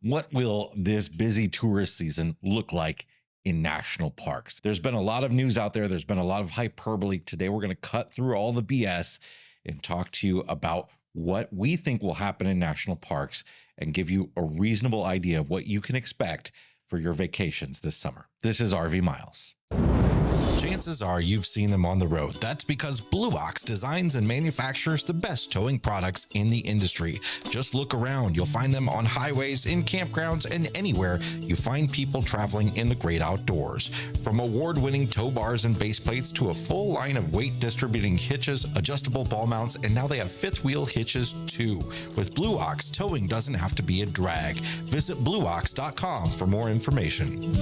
What will this busy tourist season look like in national parks? There's been a lot of news out there. There's been a lot of hyperbole. Today, we're going to cut through all the BS and talk to you about what we think will happen in national parks and give you a reasonable idea of what you can expect for your vacations this summer. This is RV Miles. Chances are you've seen them on the road. That's because Blue Ox designs and manufactures the best towing products in the industry. Just look around. You'll find them on highways, in campgrounds, and anywhere you find people traveling in the great outdoors. From award-winning tow bars and base plates to a full line of weight distributing hitches, adjustable ball mounts, and now they have fifth wheel hitches too. With Blue Ox, towing doesn't have to be a drag. Visit blueox.com for more information.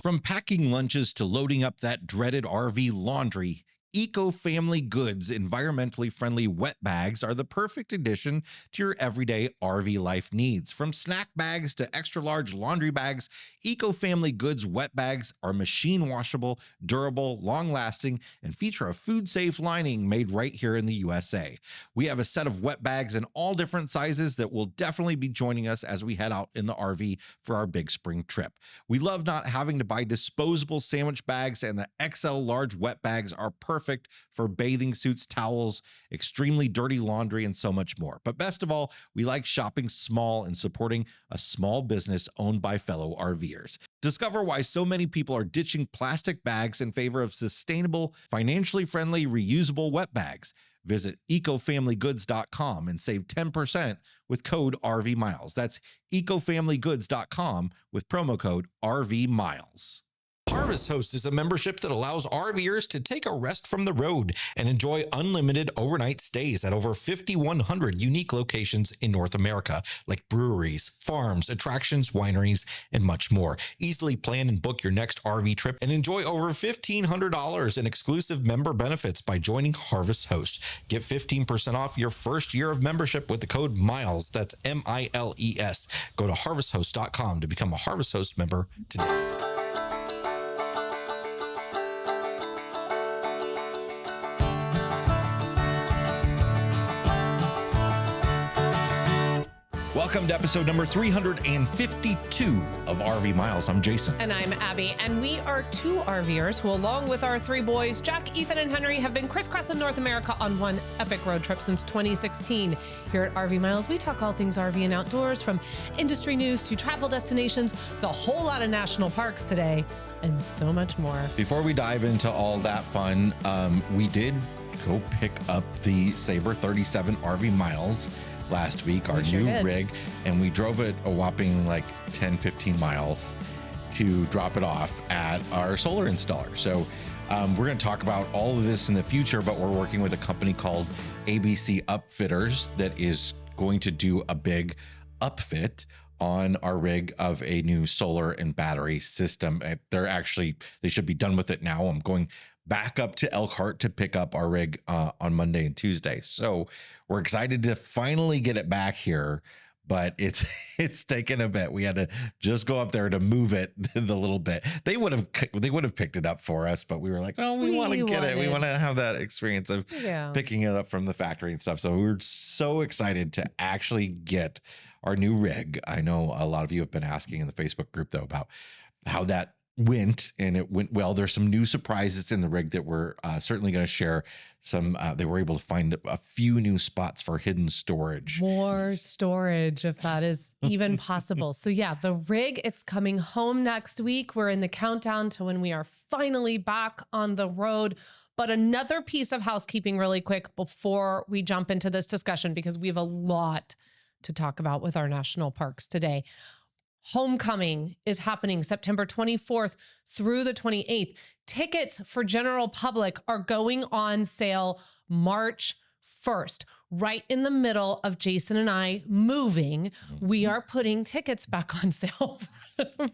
From packing lunches to loading up that dreaded RV laundry, eco-family goods, environmentally friendly wet bags are the perfect addition to your everyday RV life needs. From snack bags to extra large laundry bags, eco-family goods wet bags are machine washable, durable, long-lasting, and feature a food-safe lining made right here in the USA. We have a set of wet bags in all different sizes that will definitely be joining us as we head out in the RV for our big spring trip. We love not having to buy disposable sandwich bags, and the XL large wet bags are perfect for bathing suits, towels, extremely dirty laundry, and so much more. But best of all, we like shopping small and supporting a small business owned by fellow RVers. Discover why so many people are ditching plastic bags in favor of sustainable, financially friendly, reusable wet bags. Visit ecofamilygoods.com and save 10% with code RVMiles. That's ecofamilygoods.com with promo code RVMiles. Harvest Host is a membership that allows RVers to take a rest from the road and enjoy unlimited overnight stays at over 5,100 unique locations in North America, like breweries, farms, attractions, wineries, and much more. Easily plan and book your next RV trip and enjoy over $1,500 in exclusive member benefits by joining Harvest Host. Get 15% off your first year of membership with the code MILES. That's MILES. Go to harvesthost.com to become a Harvest Host member today. Welcome to episode number 352 of RV Miles. I'm Jason. And I'm Abby. And we are two RVers who, along with our three boys, Jack, Ethan, and Henry, have been crisscrossing North America on one epic road trip since 2016. Here at RV Miles, we talk all things RV and outdoors, from industry news to travel destinations. It's a whole lot of national parks today and so much more. Before we dive into all that fun, we did go pick up the Sabre 37 RV Miles last week, our new rig, and we drove it a whopping like 10-15 miles to drop it off at our solar installer. So we're going to talk about all of this in the future, but we're working with a company called ABC Upfitters that is going to do a big upfit on our rig of a new solar and battery system. They should be done with it now. I'm going back up to Elkhart to pick up our rig on Monday and Tuesday. So we're excited to finally get it back here, but it's taken a bit. We had to just go up there to move it the little bit. They would have picked it up for us, but we were like, oh, we want to get it. We want to have that experience of picking it up from the factory and stuff. So we were so excited to actually get our new rig. I know a lot of you have been asking in the Facebook group though about how that went, and it went well. There's some new surprises in the rig that we're certainly going to share. They were able to find a few new spots for hidden storage. More storage, if that is even possible. So yeah, the rig, it's coming home next week. We're in the countdown to when we are finally back on the road. But another piece of housekeeping really quick before we jump into this discussion, because we have a lot to talk about with our national parks today. Homecoming is happening September 24th through the 28th. Tickets for general public are going on sale March 1st, right in the middle of Jason and I moving. We are putting tickets back on sale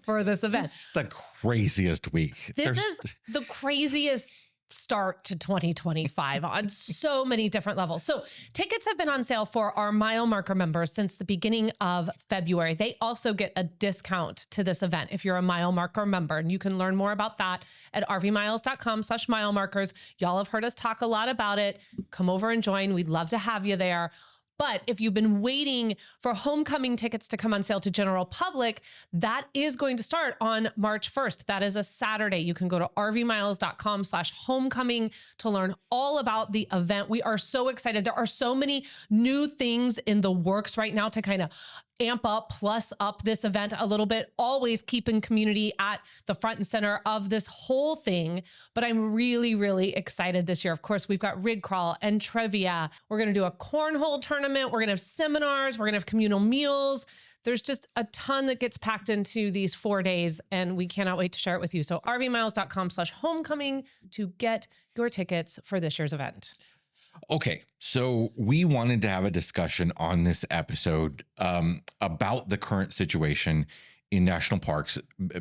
for this event. This is the craziest week. This is the craziest start to 2025 on so many different levels. So tickets have been on sale for our mile marker members since the beginning of February. They also get a discount to this event if you're a mile marker member, and you can learn more about that at rvmiles.com/mile markers. Y'all have heard us talk a lot about it. Come over and join. We'd love to have you there. But if you've been waiting for homecoming tickets to come on sale to general public, that is going to start on March 1st. That is a Saturday. You can go to rvmiles.com/homecoming to learn all about the event. We are so excited. There are so many new things in the works right now to kind of amp up, plus up this event a little bit, always keeping community at the front and center of this whole thing. But I'm really, really excited this year. Of course, we've got rig crawl and trivia. We're going to do a cornhole tournament. We're going to have seminars. We're going to have communal meals. There's just a ton that gets packed into these 4 days, and we cannot wait to share it with you. So rvmiles.com/homecoming to get your tickets for this year's event. Okay, so we wanted to have a discussion on this episode about the current situation in national parks,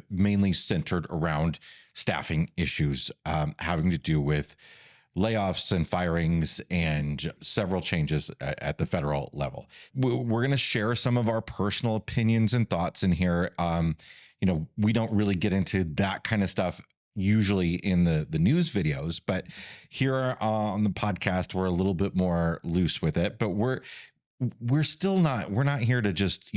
mainly centered around staffing issues having to do with layoffs and firings and several changes at the federal level. We're going to share some of our personal opinions and thoughts in here. We don't really get into that kind of stuff usually in the news videos, but here on the podcast, we're a little bit more loose with it, but we're not here to just,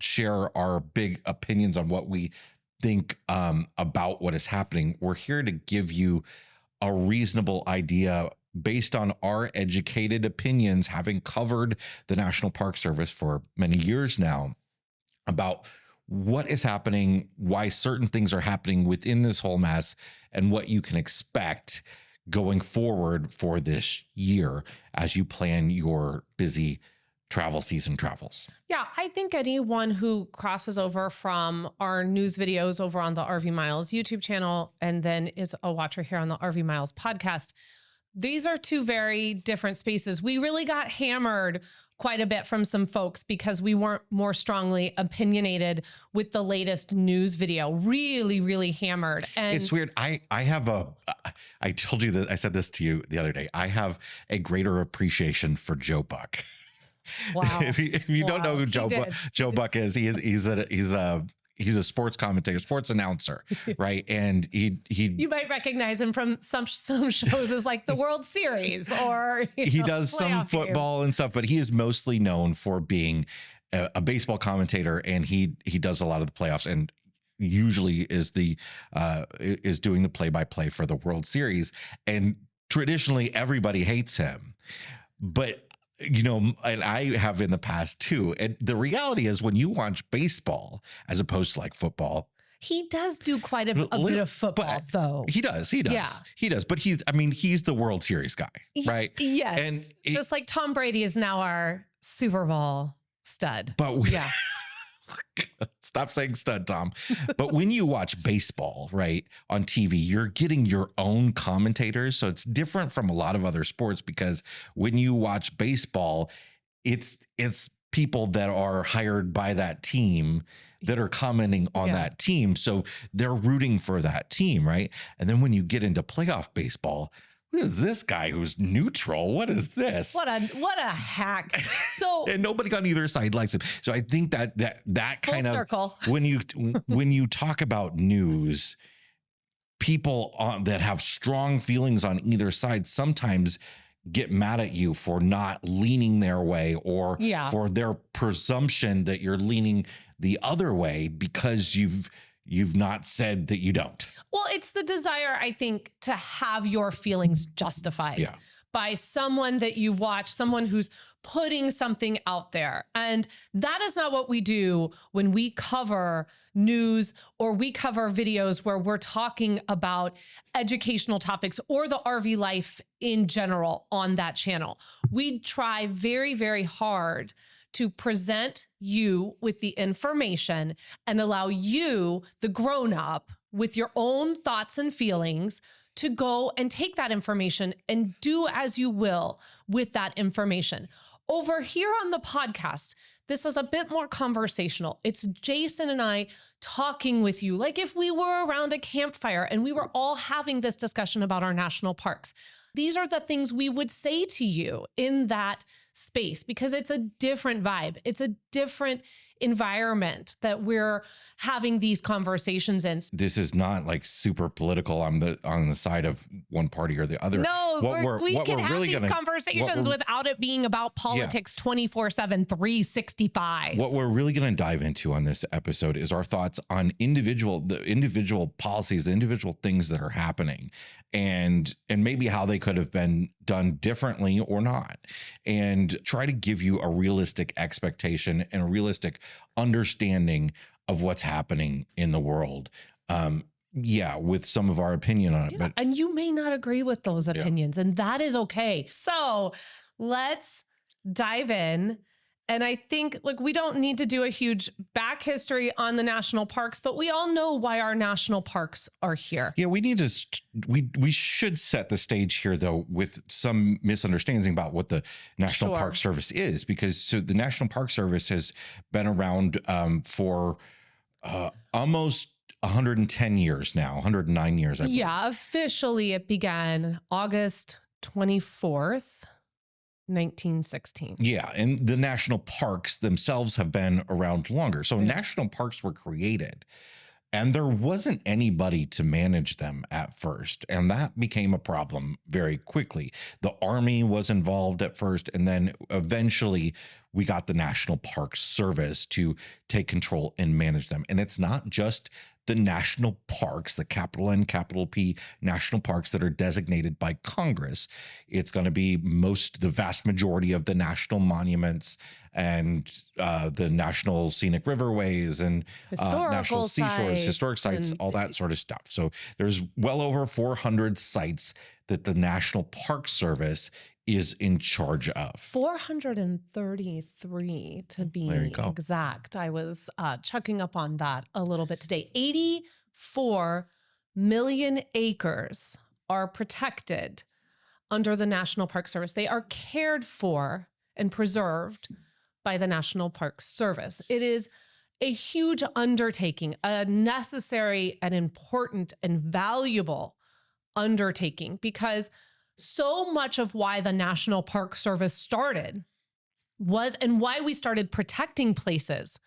share our big opinions on what we think about what is happening. We're here to give you a reasonable idea based on our educated opinions, having covered the National Park Service for many years now, about what is happening, why certain things are happening within this whole mess, and what you can expect going forward for this year as you plan your busy travel season travels. Yeah, I think anyone who crosses over from our news videos over on the RV Miles YouTube channel and then is a watcher here on the RV Miles podcast, these are two very different spaces. We really got hammered quite a bit from some folks because we weren't more strongly opinionated with the latest news video. Really, really hammered. And it's weird. I told you that, I said this to you the other day. I have a greater appreciation for Joe Buck. Wow. If you don't know who Joe Buck is, he's a sports commentator, sports announcer, right? And you might recognize him from some shows as like the World Series, or he does some football and stuff, but he is mostly known for being a baseball commentator, and he does a lot of the playoffs and usually is doing the play-by-play for the World Series. And traditionally everybody hates him, but and I have in the past too. And the reality is, when you watch baseball as opposed to like football, he does do quite a bit of football, though. He does. Yeah. He does. But he's the World Series guy, right? Yes. And just like Tom Brady is now our Super Bowl stud. But yeah. Stop saying stud, Tom. But when you watch baseball, right, on TV, you're getting your own commentators. So it's different from a lot of other sports, because when you watch baseball, it's people that are hired by that team that are commenting on that team. So they're rooting for that team, right? And then when you get into playoff baseball, who is this guy who's neutral? What is this? What a hack. So and nobody on either side likes him. So I think that kind of circle. when you talk about news, people that have strong feelings on either side sometimes get mad at you for not leaning their way, or for their presumption that you're leaning the other way because you've not said that you don't. Well, it's the desire, I think, to have your feelings justified by someone that you watch, someone who's putting something out there. And that is not what we do when we cover news or we cover videos where we're talking about educational topics or the RV life in general on that channel. We try very, very hard to present you with the information and allow you, the grown-up, with your own thoughts and feelings, to go and take that information and do as you will with that information. Over here on the podcast, this is a bit more conversational. It's Jason and I talking with you like if we were around a campfire and we were all having this discussion about our national parks. These are the things we would say to you in that space because it's a different vibe. It's a different environment that we're having these conversations in. This is not like super political on the side of one party or the other. No, we can have these conversations without it being about politics 24/7, 365. What we're really going to dive into on this episode is our thoughts on the individual policies, the individual things that are happening, and maybe how they could have been done differently or not, and try to give you a realistic expectation and a realistic understanding of what's happening in the world. With some of our opinion on it. And you may not agree with those opinions, and that is okay. So let's dive in. And I think, we don't need to do a huge back history on the national parks, but we all know why our national parks are here. Yeah, we need to, we should set the stage here, though, with some misunderstanding about what the National Park Service is, because the National Park Service has been around for almost 110 years now, 109 years. I believe. Yeah, officially it began August 24th. 1916. Yeah, and the national parks themselves have been around longer. So national parks were created, and there wasn't anybody to manage them at first. And that became a problem very quickly. The Army was involved at first, and then eventually we got the National Park Service to take control and manage them. And it's not just the national parks, the capital N, capital P national parks that are designated by Congress. It's going to be the vast majority of the national monuments and the national scenic riverways and national seashores, historic sites, all that sort of stuff. So there's well over 400 sites that the National Park Service is in charge of. 433 to be exact. I was checking up on that a little bit today. 84 million acres are protected under the National Park Service. They are cared for and preserved by the National Park Service. It is a huge undertaking, a necessary and important and valuable undertaking, because so much of why the National Park Service started was, and why we started protecting places,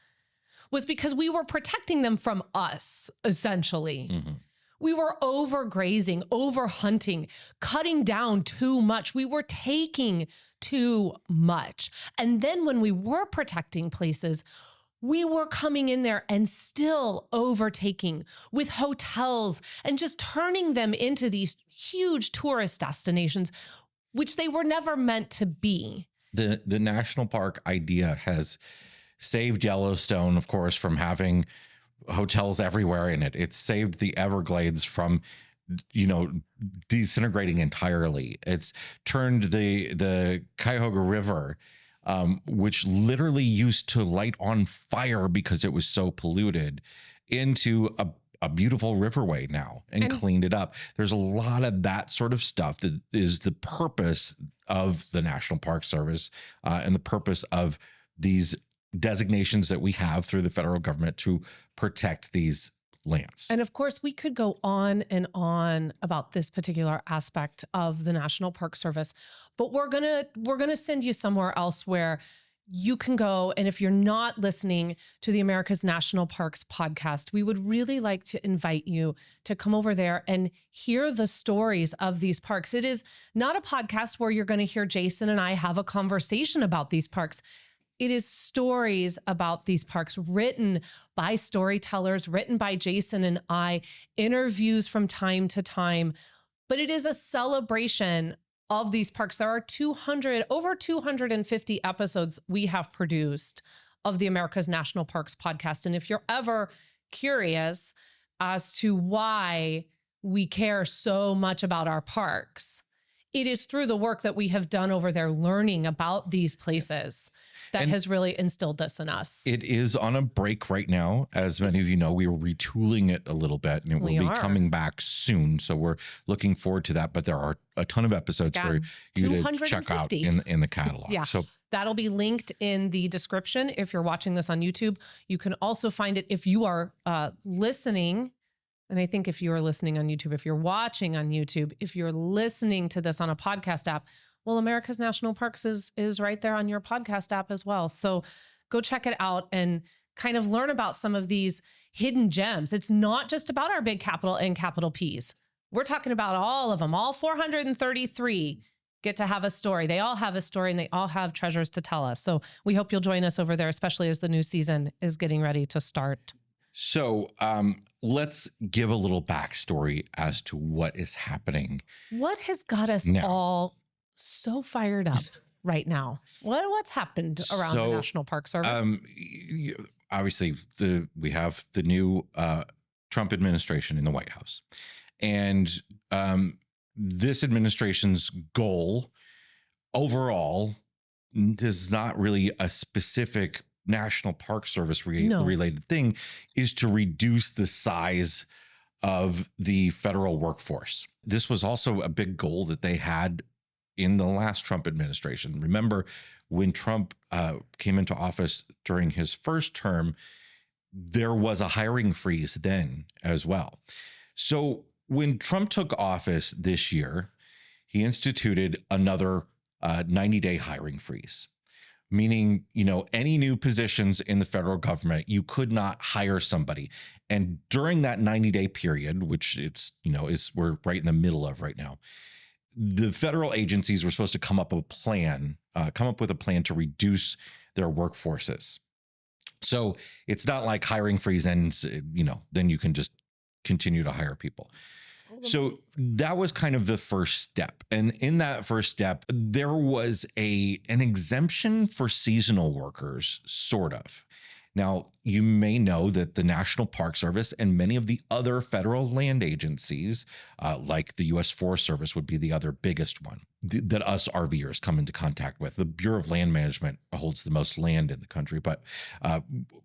was because we were protecting them from us, essentially. Mm-hmm. We were overgrazing, overhunting, cutting down too much. We were taking too much. And then when we were protecting places, we were coming in there and still overtaking with hotels and just turning them into these huge tourist destinations, which they were never meant to be. The national park idea has saved Yellowstone, of course, from having hotels everywhere in it. It's saved the Everglades from, disintegrating entirely. It's turned the Cuyahoga River, which literally used to light on fire because it was so polluted, into a beautiful riverway now and cleaned it up. There's a lot of that sort of stuff that is the purpose of the National Park Service and the purpose of these designations that we have through the federal government to protect these lands. And of course, we could go on and on about this particular aspect of the National Park Service, but we're gonna send you somewhere else where you can go. And if you're not listening to the America's National Parks podcast, we would really like to invite you to come over there and hear the stories of these parks. It is not a podcast where you're going to hear Jason and I have a conversation about these parks. It is stories about these parks written by storytellers, written by Jason and I, interviews from time to time. But it is a celebration of these parks. There are over 250 episodes we have produced of the America's National Parks podcast. And if you're ever curious as to why we care so much about our parks, it is through the work that we have done over there learning about these places that has really instilled this in us. It is on a break right now. As many of you know, we are retooling it a little bit, and it will be coming back soon. So we're looking forward to that. But there are a ton of episodes for you to check out in the catalog. Yeah. So that'll be linked in the description. If you're watching this on YouTube, you can also find it if you are listening. And I think if you are listening on YouTube, if you're watching on YouTube, if you're listening to this on a podcast app, Well, America's National Parks is right there on your podcast app as well. So go check it out and kind of learn about some of these hidden gems. It's not just about our big capital and capital P's. We're talking about all of them. All 433 get to have a story. They all have a story and they all have treasures to tell us. So we hope you'll join us over there, especially as the new season is getting ready to start. So let's give a little backstory as to what is happening. What has got us now. all so fired up right now? What's happened around the National Park Service? Obviously, we have the new Trump administration in the White House. And this administration's goal overall is not really a specific National Park Service related thing, is to reduce the size of the federal workforce. This was also a big goal that they had in the last Trump administration. Remember, when Trump came into office during his first term, there was a hiring freeze then as well. So when Trump took office this year, he instituted another 90-day hiring freeze, meaning, any new positions in the federal government, you could not hire somebody. And during that 90-day period, which we're right in the middle of right now, the federal agencies were supposed to come up with a plan to reduce their workforces. So it's not like hiring freeze ends, then you can just continue to hire people. So that was kind of the first step. And in that first step, there was an exemption for seasonal workers, sort of. Now, you may know that the National Park Service and many of the other federal land agencies, like the U.S. Forest Service would be the other biggest one that us RVers come into contact with. The Bureau of Land Management holds the most land in the country, but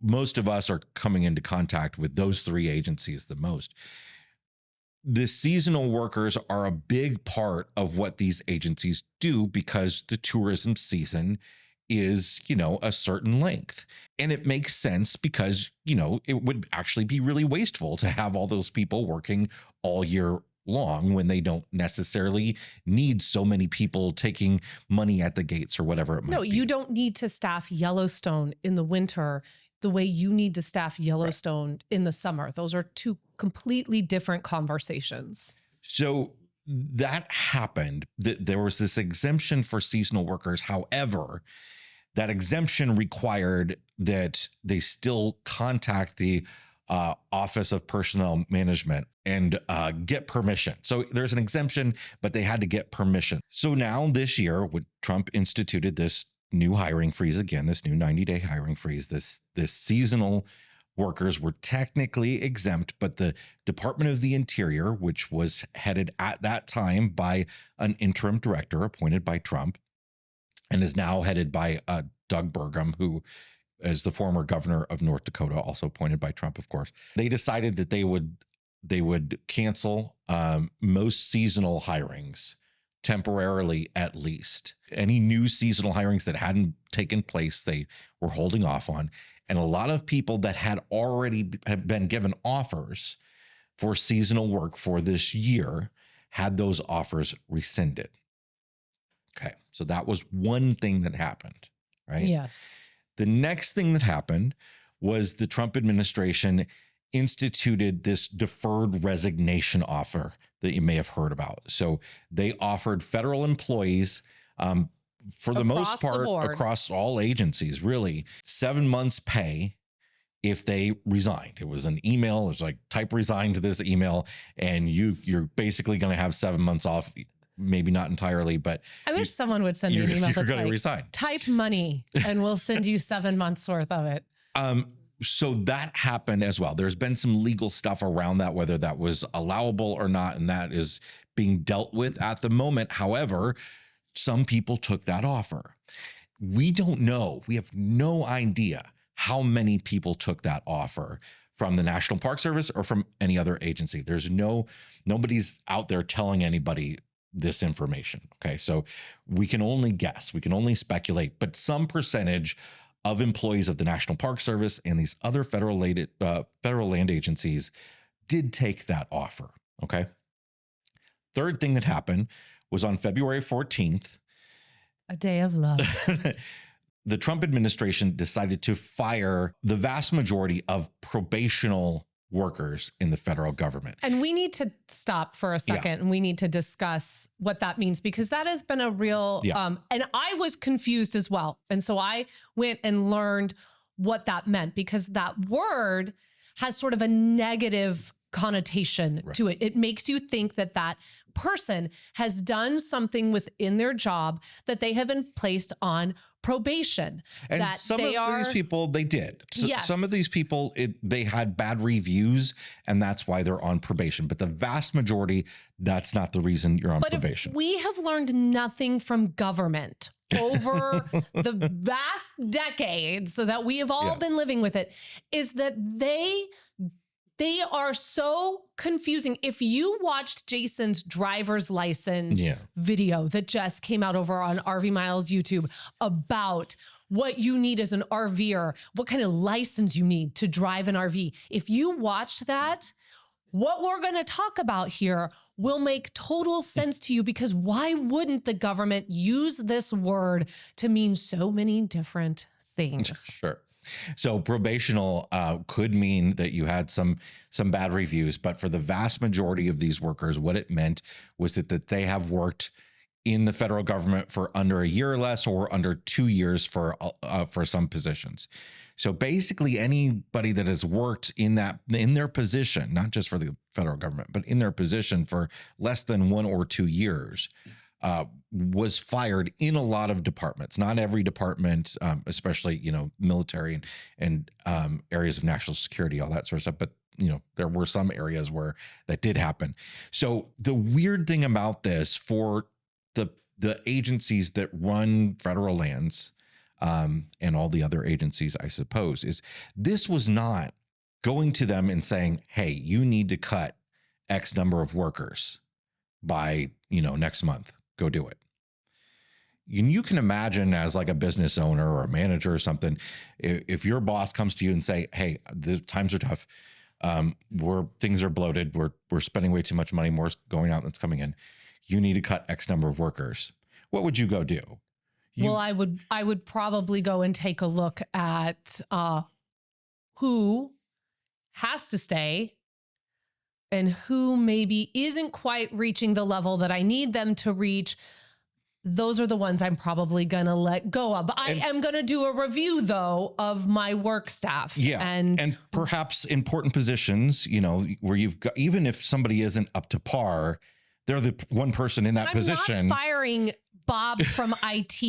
most of us are coming into contact with those three agencies the most. The seasonal workers are a big part of what these agencies do because the tourism season is, a certain length. And it makes sense because, it would actually be really wasteful to have all those people working all year long when they don't necessarily need so many people taking money at the gates or whatever it might be. No, you don't need to staff Yellowstone in the winter the way you need to staff Yellowstone in the summer. Those are two completely different conversations. So that happened. There was this exemption for seasonal workers. However, that exemption required that they still contact the Office of Personnel Management and get permission. So there's an exemption, but they had to get permission. So now this year, when Trump instituted this new hiring freeze again, this new 90-day hiring freeze, this seasonal workers were technically exempt, but the Department of the Interior, which was headed at that time by an interim director appointed by Trump and is now headed by Doug Burgum, who is the former governor of North Dakota, also appointed by Trump, of course. They decided that they would cancel most seasonal hirings, temporarily at least. Any new seasonal hirings that hadn't taken place, they were holding off on. And a lot of people that had already been given offers for seasonal work for this year had those offers rescinded. Okay, so that was one thing that happened, right? Yes. The next thing that happened was the Trump administration instituted this deferred resignation offer that you may have heard about. So they offered federal employees, for the most part, across all agencies, really, 7 months pay if they resigned. It was an email. It was like, type resign to this email, and you're basically going to have 7 months off. Maybe not entirely, but I wish someone would send me an email that's like, resign. Type money and we'll send you 7 months worth of it. So that happened as well. There's been some legal stuff around that, whether that was allowable or not, and that is being dealt with at the moment. However, some people took that offer. We don't know. We have no idea how many people took that offer from the National Park Service or from any other agency. Nobody's out there telling anybody this information. Okay. So we can only guess, we can only speculate, but some percentage of employees of the National Park Service and these other federal land agencies did take that offer. Okay. Third thing that happened was on February 14th, A day of love. The Trump administration decided to fire the vast majority of probational workers in the federal government. And we need to stop for a second and we need to discuss what that means, because that has been a real, and I was confused as well. And so I went and learned what that meant, because that word has sort of a negative connotation to it. It makes you think that that person has done something within their job, that they have been placed on probation. And that some of these people, they did. So some of these people, they had bad reviews, and that's why they're on probation. But the vast majority, that's not the reason you're on probation. If we have learned nothing from government over the vast decades that we have all been living with it, is that they are so confusing. If you watched Jason's driver's license video that just came out over on RV Miles YouTube about what you need as an RVer, what kind of license you need to drive an RV. If you watched that, what we're going to talk about here will make total sense to you, because why wouldn't the government use this word to mean so many different things? Sure. So probational could mean that you had some bad reviews, but for the vast majority of these workers, what it meant was that they have worked in the federal government for under a year or less, or under 2 years for some positions. So basically, anybody that has worked in their position, not just for the federal government, but in their position for less than 1 or 2 years, was fired in a lot of departments. Not every department, especially, military and areas of national security, all that sort of stuff. But, there were some areas where that did happen. So the weird thing about this for the agencies that run federal lands, and all the other agencies, I suppose, is this was not going to them and saying, hey, you need to cut X number of workers by, next month. Go do it. You can imagine, as like a business owner or a manager or something, if your boss comes to you and say, hey, the times are tough. Things are bloated. We're spending way too much money, more going out than it's coming in. You need to cut X number of workers. What would you go do? Well, I would probably go and take a look at who has to stay and who maybe isn't quite reaching the level that I need them to reach. Those are the ones I'm probably going to let go of. But I am going to do a review, though, of my work staff. Yeah. And perhaps important positions, where you've got, even if somebody isn't up to par, they're the one person in that position. I'm not firing Bob from IT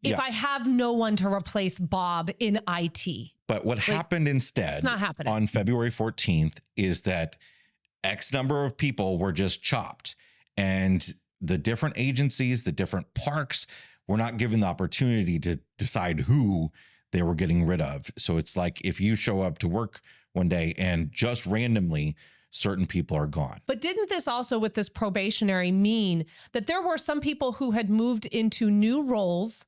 if I have no one to replace Bob in IT. But what happened instead, it's not happening, on February 14th is that X number of people were just chopped, and the different agencies, the different parks were not given the opportunity to decide who they were getting rid of. So it's like if you show up to work one day and just randomly certain people are gone. But didn't this also, with this probationary, mean that there were some people who had moved into new roles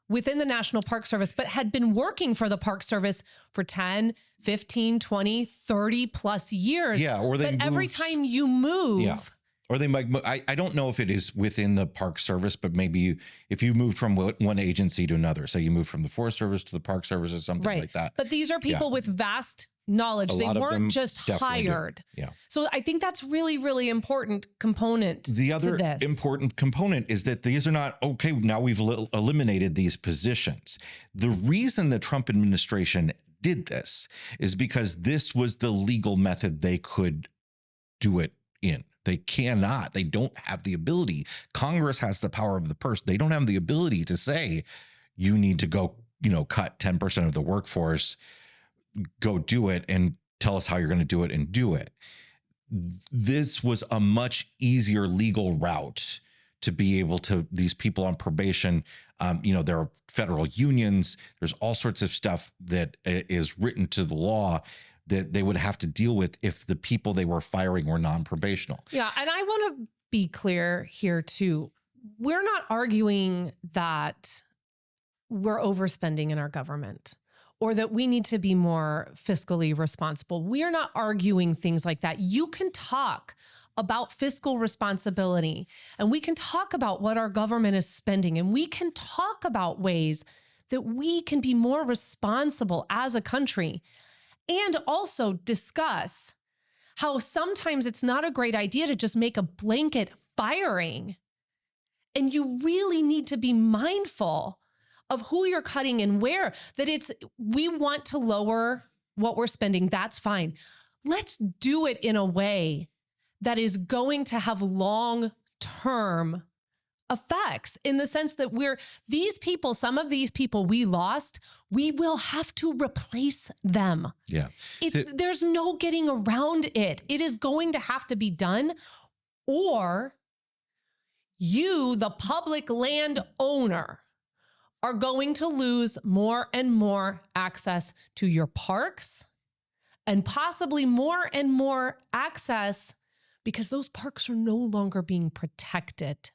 within the National Park Service, but had been working for the Park Service for 10, 15, 20, 30 plus years? Yeah. Or they but every time you move, or they might, I don't know if it is within the Park Service, but maybe if you moved from one agency to another, say you moved from the Forest Service to the Park Service or something like that. But these are people with vast knowledge. They weren't just hired. Yeah. So I think that's really, really important component. The other to this. important component is that these are not, okay, now we've eliminated these positions. The reason the Trump administration did this is because this was the legal method they could do it in. They don't have the ability. Congress has the power of the purse. They don't have the ability to say, you need to go, cut 10% of the workforce, go do it and tell us how you're going to do it and do it. This was a much easier legal route to be able to, these people on probation, there are federal unions, there's all sorts of stuff that is written to the law that they would have to deal with if the people they were firing were non-probational. Yeah. And I want to be clear here too. We're not arguing that we're overspending in our government or that we need to be more fiscally responsible. We are not arguing things like that. You can talk about fiscal responsibility, and we can talk about what our government is spending, and we can talk about ways that we can be more responsible as a country, and also discuss how sometimes it's not a great idea to just make a blanket firing. And you really need to be mindful of who you're cutting and where. We want to lower what we're spending. That's fine. Let's do it in a way that is going to have long-term effects, in the sense that some of these people we lost, we will have to replace them. Yeah. There's no getting around it. It is going to have to be done, or you, the public land owner, are going to lose more and more access to your parks, and possibly more and more access because those parks are no longer being protected.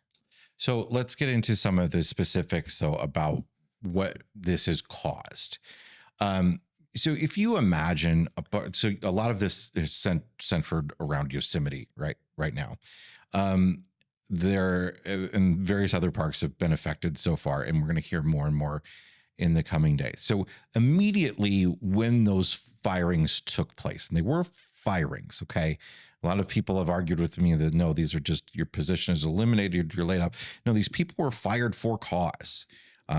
So let's get into some of the specifics about what this has caused. So if you imagine, a lot of this is centered around Yosemite right now. There and various other parks have been affected so far, and we're going to hear more and more in the coming days. So immediately when those firings took place, and they were firings, okay? A lot of people have argued with me that, no, these are just, your position is eliminated, you're laid off. No, these people were fired for cause.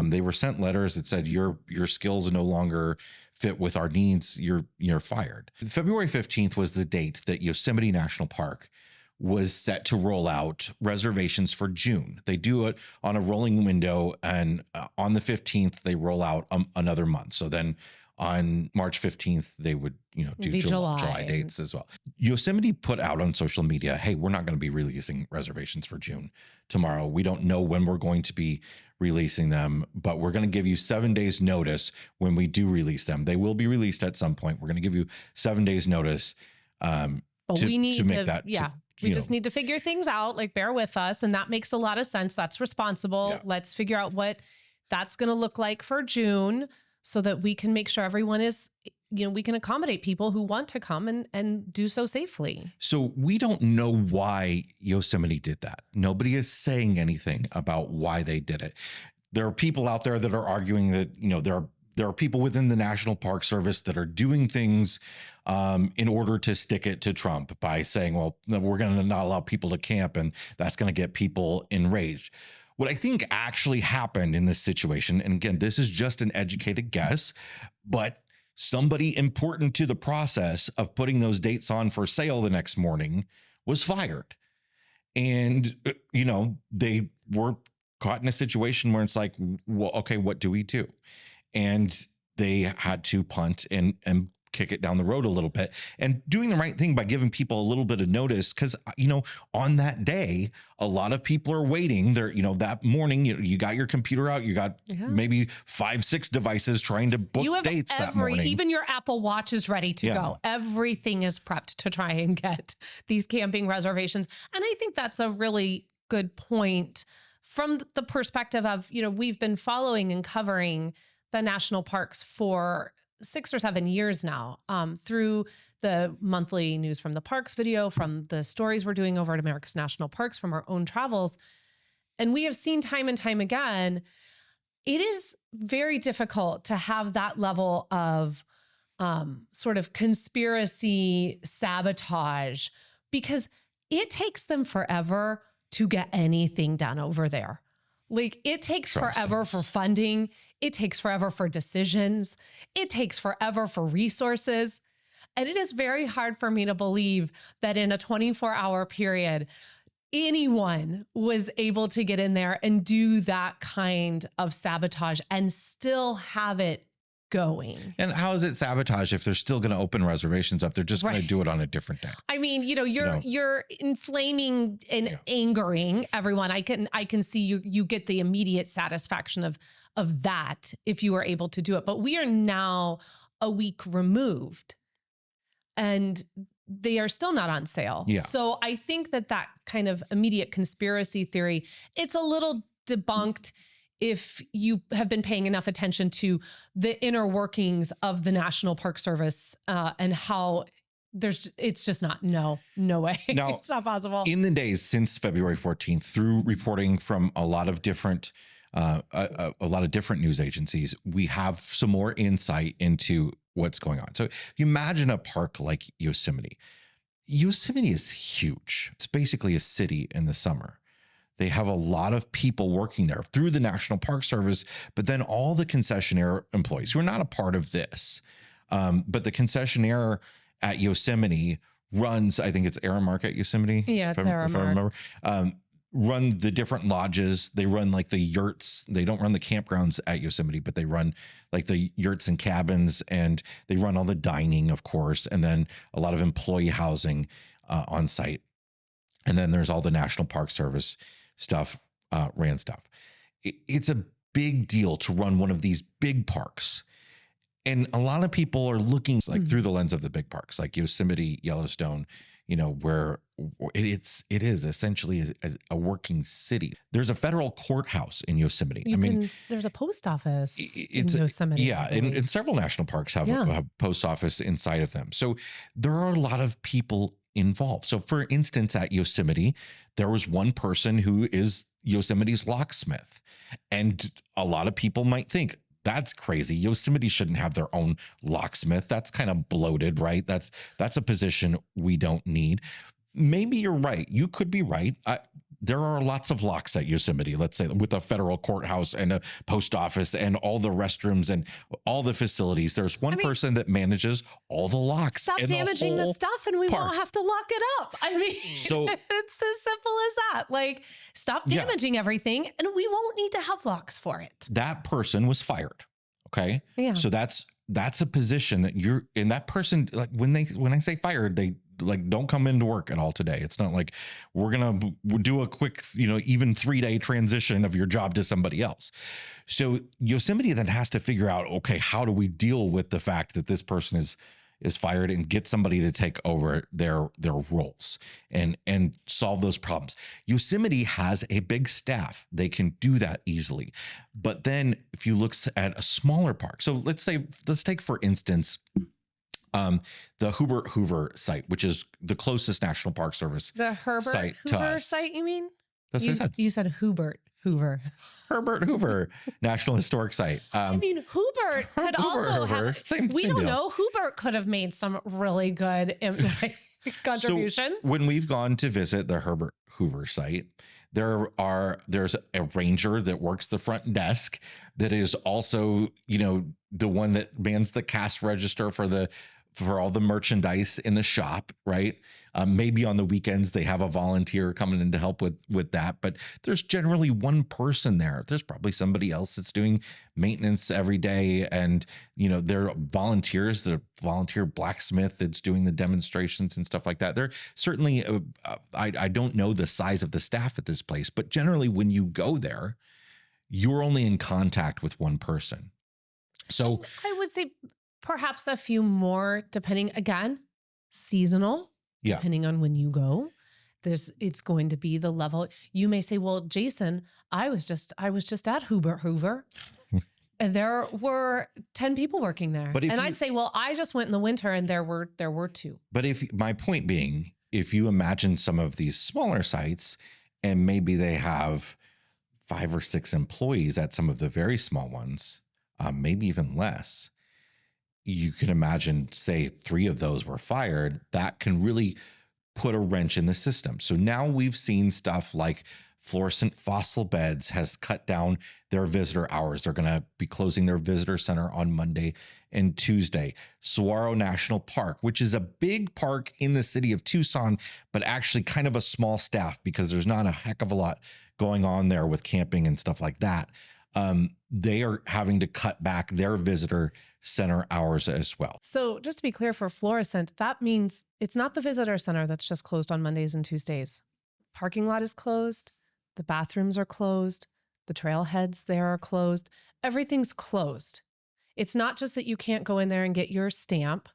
They were sent letters that said, your skills no longer fit with our needs, you're fired. February 15th was the date that Yosemite National Park was set to roll out reservations for June. They do it on a rolling window, and on the 15th, they roll out another month. So then on March 15th, they would, do July dates as well. Yosemite put out on social media, hey, we're not going to be releasing reservations for June tomorrow. We don't know when we're going to be releasing them, but we're going to give you 7 days notice when we do release them. They will be released at some point. We're going to give you 7 days notice we just need to figure things out, bear with us. And that makes a lot of sense. That's responsible. Yeah. Let's figure out what that's going to look like for June, so that we can make sure everyone is, we can accommodate people who want to come and do so safely. So we don't know why Yosemite did that. Nobody is saying anything about why they did it. There are people out there that are arguing that, there are people within the National Park Service that are doing things in order to stick it to Trump by saying, well, we're going to not allow people to camp, and that's going to get people enraged. What I think actually happened in this situation, and again, this is just an educated guess, but somebody important to the process of putting those dates on for sale the next morning was fired. And, they were caught in a situation where it's like, well, okay, what do we do? And they had to punt and kick it down the road a little bit, and doing the right thing by giving people a little bit of notice. Cause on that day, a lot of people are waiting there, that morning, you got your computer out, you got maybe 5-6 devices trying to book dates that morning. Even your Apple Watch is ready to go. Everything is prepped to try and get these camping reservations. And I think that's a really good point from the perspective of, we've been following and covering the national parks for 6 or 7 years now, through the monthly News from the Parks video, from the stories we're doing over at America's National Parks, from our own travels. And we have seen time and time again, it is very difficult to have that level of sort of conspiracy sabotage, because it takes them forever to get anything done over there. It takes forever for funding. It takes forever for decisions. It takes forever for resources. And it is very hard for me to believe that in a 24-hour period, anyone was able to get in there and do that kind of sabotage and still have it going. And how is it sabotage if they're still going to open reservations up? They're just going to do it on a different day. I mean, you're inflaming and angering everyone. I can see you get the immediate satisfaction of that if you are able to do it. But we are now a week removed, and they are still not on sale. Yeah. So I think that kind of immediate conspiracy theory, it's a little debunked if you have been paying enough attention to the inner workings of the National Park Service and how it's just not, no way. Now, It's not possible. In the days since February 14th, through reporting from a lot of different news agencies, we have some more insight into what's going on. So if you imagine a park like Yosemite. Yosemite is huge. It's basically a city in the summer. They have a lot of people working there through the National Park Service, but then all the concessionaire employees who are not a part of this. But the concessionaire at Yosemite runs, I think it's Aramark at Yosemite. Yeah, it's if I remember, run the different lodges. They run like the yurts. They don't run the campgrounds at Yosemite, but they run like the yurts and cabins, and they run all the dining, of course, and then a lot of employee housing on site. And then there's all the National Park Service stuff, ran stuff. It's a big deal to run one of these big parks. And a lot of people are looking like through the lens of the big parks, like Yosemite, Yellowstone, where it is essentially a working city. There's a federal courthouse in Yosemite. There's a post office in Yosemite. Yeah, and several national parks have a post office inside of them. So there are a lot of people involved. So for instance, at Yosemite, there was one person who is Yosemite's locksmith. And a lot of people might think, that's crazy. Yosemite shouldn't have their own locksmith. That's kind of bloated, right? That's a position we don't need. Maybe you're right. You could be right. There are lots of locks at Yosemite, let's say, with a federal courthouse and a post office and all the restrooms and all the facilities. There's one person that manages all the locks. Stop damaging the stuff and we won't have to lock it up. So it's as simple as that. Like, stop damaging everything and we won't need to have locks for it. That person was fired. Okay. Yeah. So that's a position that you're in. That person, like when I say fired, they like don't come into work at all today. It's not like we're going to do a quick, even 3-day transition of your job to somebody else. So Yosemite then has to figure out, okay, how do we deal with the fact that this person is fired and get somebody to take over their roles and solve those problems. Yosemite has a big staff. They can do that easily. But then if you look at a smaller park, so let's take, for instance, the Hubert Hoover site, which is the closest National Park Service the Herbert site Hoover to us. Site, you mean? That's what I said. You said Hubert Hoover. Herbert Hoover National Historic Site. Hubert could also have. We don't deal. know. Hubert could have made some really good contributions. So when we've gone to visit the Herbert Hoover site, there's a ranger that works the front desk that is also, the one that mans the cash register for all the merchandise in the shop, right? Maybe on the weekends they have a volunteer coming in to help with that, but there's generally one person there. There's probably somebody else that's doing maintenance every day, and there are volunteers, the volunteer blacksmith that's doing the demonstrations and stuff like that. They're certainly, I don't know the size of the staff at this place, but generally when you go there, you're only in contact with one person. So I would say perhaps a few more, depending, again, seasonal, depending on when you go. It's going to be the level. You may say, well, Jason, I was just at Hubert Hoover. And there were 10 people working there. I'd say, well, I just went in the winter and there were 2. But my point being, if you imagine some of these smaller sites and maybe they have 5 or 6 employees at some of the very small ones, maybe even less, you can imagine, say 3 of those were fired, that can really put a wrench in the system. So now we've seen stuff like Florissant Fossil Beds has cut down their visitor hours. They're going to be closing their visitor center on Monday and Tuesday. Saguaro National Park, which is a big park in the city of Tucson, but actually kind of a small staff because there's not a heck of a lot going on there with camping and stuff like that. They are having to cut back their visitor center hours as well. So just to be clear, for Florissant, that means it's not the visitor center that's just closed on Mondays and Tuesdays. Parking lot is closed. The bathrooms are closed. The trailheads there are closed. Everything's closed. It's not just that you can't go in there and get your stamp.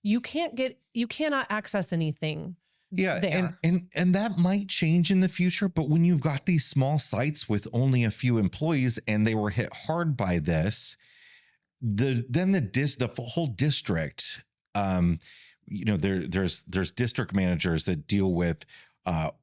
You cannot access anything. Yeah, there. And that might change in the future, but when you've got these small sites with only a few employees and they were hit hard by this, the whole district there's district managers that deal with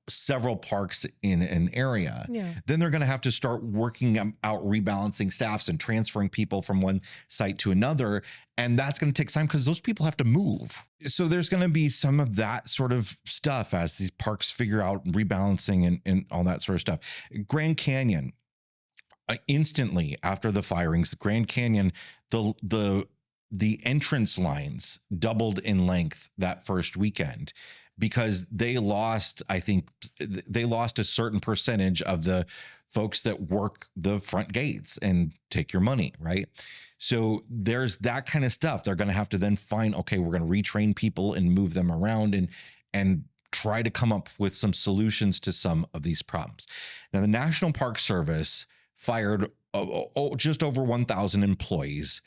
several parks in an area. Yeah. Then they're going to have to start working out rebalancing staffs and transferring people from one site to another. And that's going to take time because those people have to move. So there's going to be some of that sort of stuff as these parks figure out rebalancing and all that sort of stuff. Grand Canyon, instantly after the firings, Grand Canyon, the entrance lines doubled in length that first weekend because they lost a certain percentage of the folks that work the front gates and take your money, right? So there's that kind of stuff. They're going to have to then find, okay, we're going to retrain people and move them around and try to come up with some solutions to some of these problems. Now, the National Park Service fired just over 1,000 employees,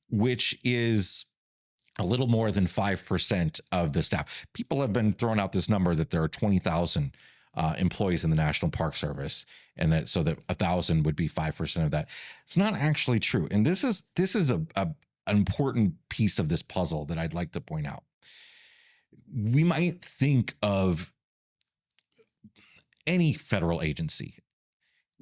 which is a little more than 5% of the staff. People have been throwing out this number that there are 20,000 employees in the National Park Service, and that 1,000 would be 5% of that. It's not actually true. And this is an important piece of this puzzle that I'd like to point out. We might think of any federal agency.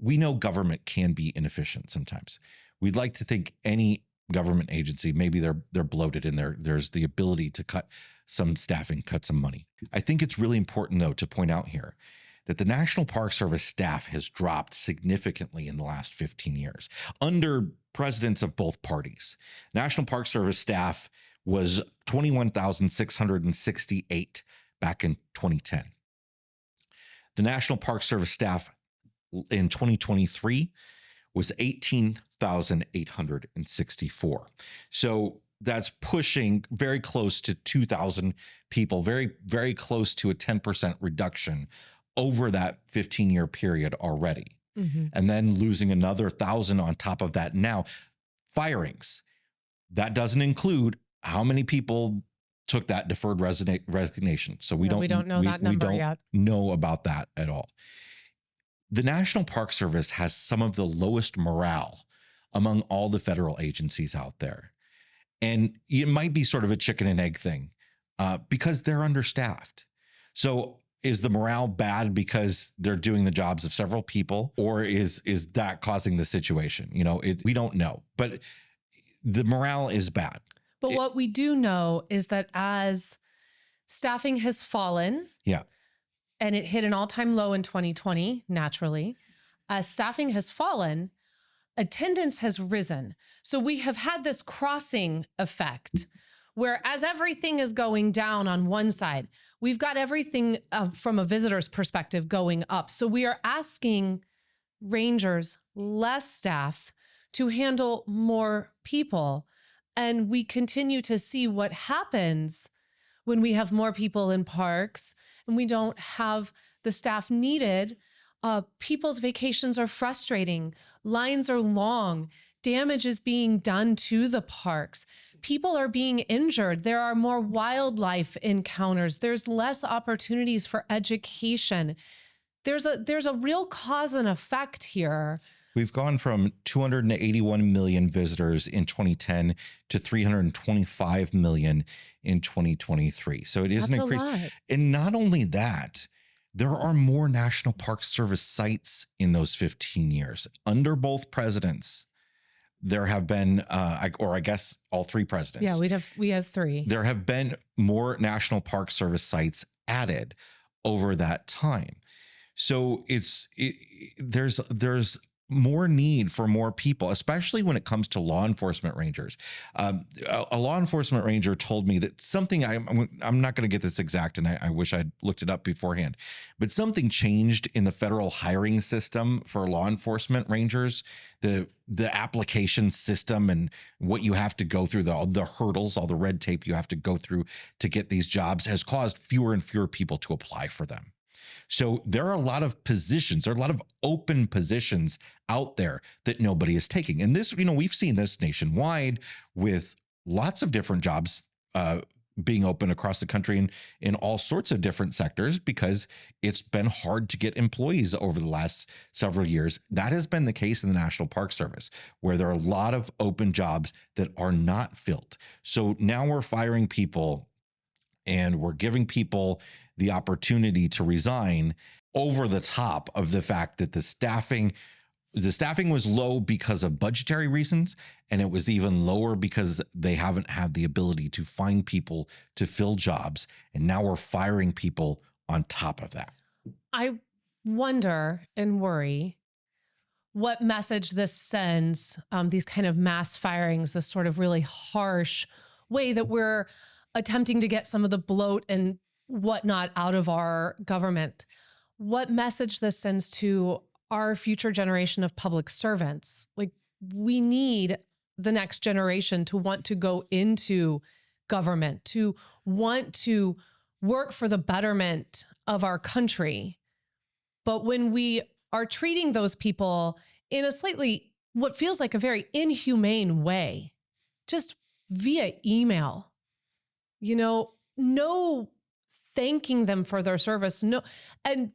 We know government can be inefficient sometimes. We'd like to think any government agency, maybe they're bloated and there's the ability to cut some staffing, cut some money. I think it's really important, though, to point out here that the National Park Service staff has dropped significantly in the last 15 years under presidents of both parties. National Park Service staff was 21,668 back in 2010. The National Park Service staff in 2023 was 18,864. So that's pushing very close to 2,000 people, very, very close to a 10% reduction over that 15-year period already. Mm-hmm. And then losing another 1,000 on top of that. Now, firings, that doesn't include how many people took that deferred resignation. So we don't know that number yet. Know about that at all. The National Park Service has some of the lowest morale among all the federal agencies out there. And it might be sort of a chicken and egg thing because they're understaffed. So is the morale bad because they're doing the jobs of several people, or is that causing the situation? We don't know, but the morale is bad. But what we do know is that as staffing has fallen, and it hit an all-time low in 2020, naturally, as staffing has fallen, attendance has risen. So we have had this crossing effect where as everything is going down on one side, we've got everything from a visitor's perspective going up. So we are asking rangers, less staff, to handle more people. And we continue to see what happens when we have more people in parks and we don't have the staff needed. People's vacations are frustrating. Lines are long. Damage is being done to the parks. People are being injured. There are more wildlife encounters. There's less opportunities for education. There's a real cause and effect here. We've gone from 281 million visitors in 2010 to 325 million in 2023. So it is an increase. And not only that, there are more National Park Service sites in those 15 years. Under both presidents, there have been, I guess all three presidents. Yeah, we have three. There have been more National Park Service sites added over that time. So there's more need for more people, especially when it comes to law enforcement rangers. A law enforcement ranger told me that something, I'm not going to get this exact, and I wish I'd looked it up beforehand, but something changed in the federal hiring system for law enforcement rangers. The application system and what you have to go through, the hurdles, all the red tape you have to go through to get these jobs has caused fewer and fewer people to apply for them. So there are a lot of positions, there are a lot of open positions out there that nobody is taking. And this, we've seen this nationwide with lots of different jobs being open across the country in all sorts of different sectors because it's been hard to get employees over the last several years. That has been the case in the National Park Service, where there are a lot of open jobs that are not filled. So now we're firing people and we're giving people the opportunity to resign over the top of the fact that the staffing was low because of budgetary reasons, and it was even lower because they haven't had the ability to find people to fill jobs. And now we're firing people on top of that. I wonder and worry what message this sends, these kind of mass firings, this sort of really harsh way that we're attempting to get some of the bloat and whatnot out of our government. What message this sends to our future generation of public servants. Like, we need the next generation to want to go into government, to want to work for the betterment of our country. But when we are treating those people in a slightly, what feels like a very inhumane way, just via email, no thanking them for their service, no, and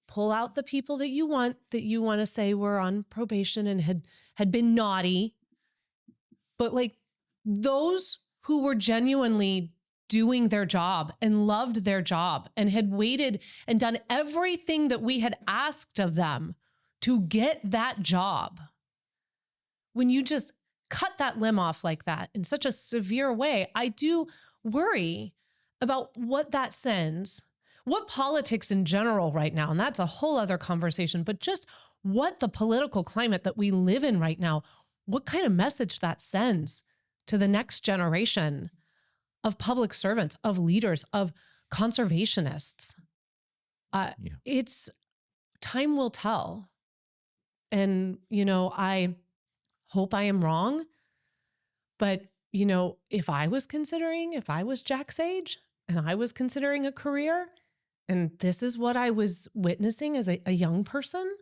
pull out the people that you want to say were on probation and had been naughty. But like those who were genuinely doing their job and loved their job and had waited and done everything that we had asked of them to get that job. When you just cut that limb off like that in such a severe way, I do worry about what that sends, what politics in general right now, and that's a whole other conversation, but just what the political climate that we live in right now, what kind of message that sends to the next generation of public servants, of leaders, of conservationists. It's time will tell. And, I hope I am wrong, but, if I was Jack's age and I was considering a career, and this is what I was witnessing as a young person,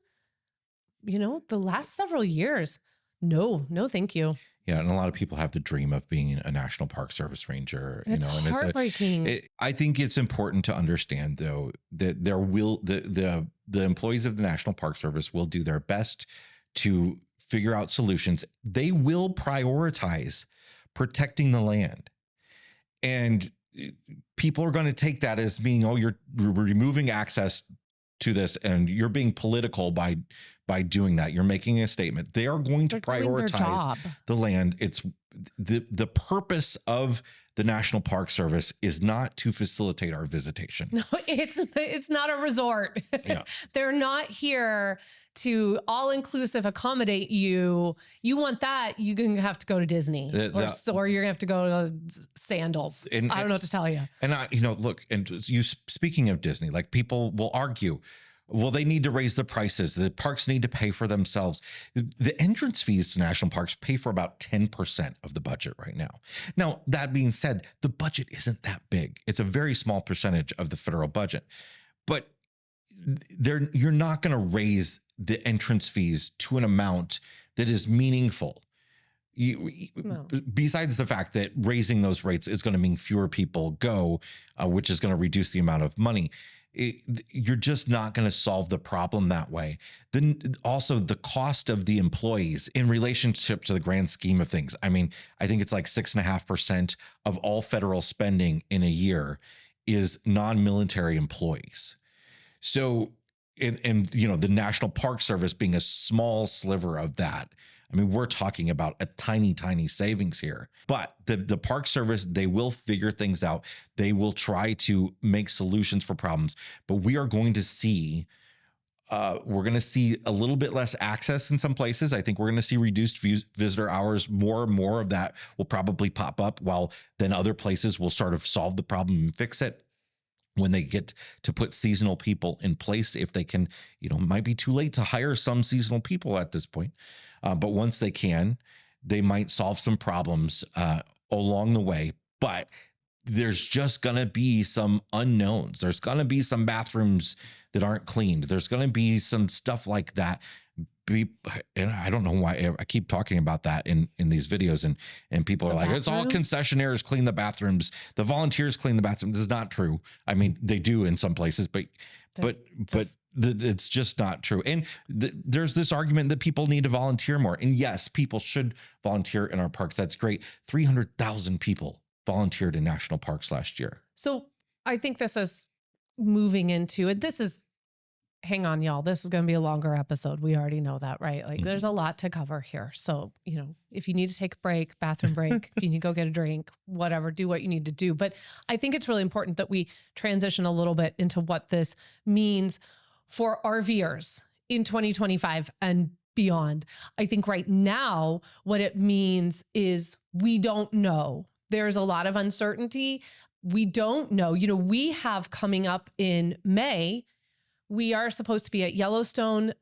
the last several years, no, thank you. Yeah, and a lot of people have the dream of being a National Park Service ranger. It's heartbreaking. I think it's important to understand, though, that the employees of the National Park Service will do their best to figure out solutions. They will prioritize protecting the land, and people are going to take that as being, oh, you're removing access to this and you're being political by doing that. You're making a statement. They are going to prioritize the land. It's the purpose of the National Park Service is not to facilitate our visitation. No, it's not a resort. Yeah. They're not here to all-inclusive accommodate you. You want that, you're going to have to go to Disney or you're going to have to go to Sandals. I don't know what to tell you. And look, and you speaking of Disney, like people will argue, well, they need to raise the prices. The parks need to pay for themselves. The entrance fees to national parks pay for about 10% of the budget right now. Now, that being said, the budget isn't that big. It's a very small percentage of the federal budget, but you're not going to raise the entrance fees to an amount that is meaningful. No. Besides the fact that raising those rates is going to mean fewer people go, which is going to reduce the amount of money. You're just not going to solve the problem that way. Then also the cost of the employees in relationship to the grand scheme of things. I mean, I think it's like 6.5% of all federal spending in a year is non-military employees. So, and the National Park Service being a small sliver of that. I mean, we're talking about a tiny, tiny savings here, but the Park Service, they will figure things out. They will try to make solutions for problems, but we are going to see, we're going to see a little bit less access in some places. I think we're going to see reduced visitor hours. More and more of that will probably pop up, while then other places will sort of solve the problem and fix it when they get to put seasonal people in place. If they can, it might be too late to hire some seasonal people at this point. But once they can, they might solve some problems along the way. But there's just going to be some unknowns. There's going to be some bathrooms that aren't cleaned. There's going to be some stuff like that. And I don't know why I keep talking about that in these videos, and people are like, it's all concessionaires clean the bathrooms. The volunteers clean the bathrooms. This is not true. I mean, they do in some places, but it's just not true. And there's this argument that people need to volunteer more. And yes, people should volunteer in our parks. That's great. 300,000 people volunteered in national parks last year. So I think this is moving into it. Hang on, y'all. This is going to be a longer episode. We already know that, right? Like there's a lot to cover here. So, if you need to take a break, bathroom break, if you need to go get a drink, whatever, do what you need to do. But I think it's really important that we transition a little bit into what this means for RVers in 2025 and beyond. I think right now, what it means is we don't know. There's a lot of uncertainty. We don't know. We have coming up in May, we are supposed to be at Yellowstone,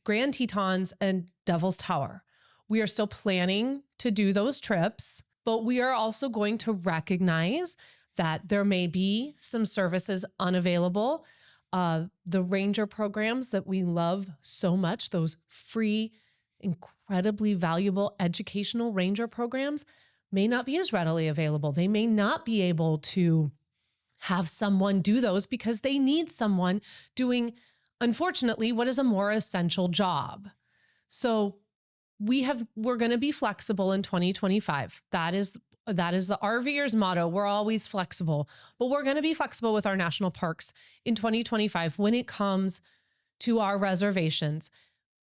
Grand Tetons, and Devil's Tower. We are still planning to do those trips, but we are also going to recognize that there may be some services unavailable. The ranger programs that we love so much, those free, incredibly valuable educational ranger programs, may not be as readily available. They may not be able to have someone do those because they need someone doing, unfortunately, what is a more essential job. So we're going to be flexible in 2025. That is the RVers motto. We're always flexible, but we're going to be flexible with our national parks in 2025 when it comes to our reservations.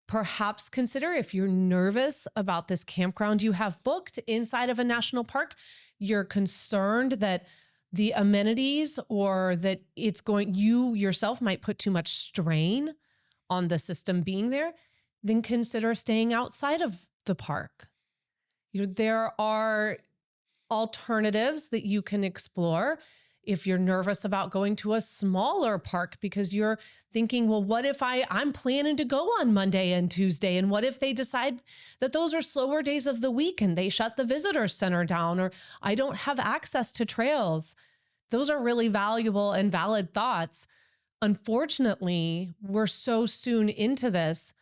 Perhaps consider, if you're nervous about this campground you have booked inside of a national park, you're concerned that the amenities or that you yourself might put too much strain on the system being there, then consider staying outside of the park. There are alternatives that you can explore if you're nervous about going to a smaller park because you're thinking, well, what if I'm planning to go on Monday and Tuesday? And what if they decide that those are slower days of the week and they shut the visitor center down, or I don't have access to trails? Those are really valuable and valid thoughts. Unfortunately, we're so soon into this,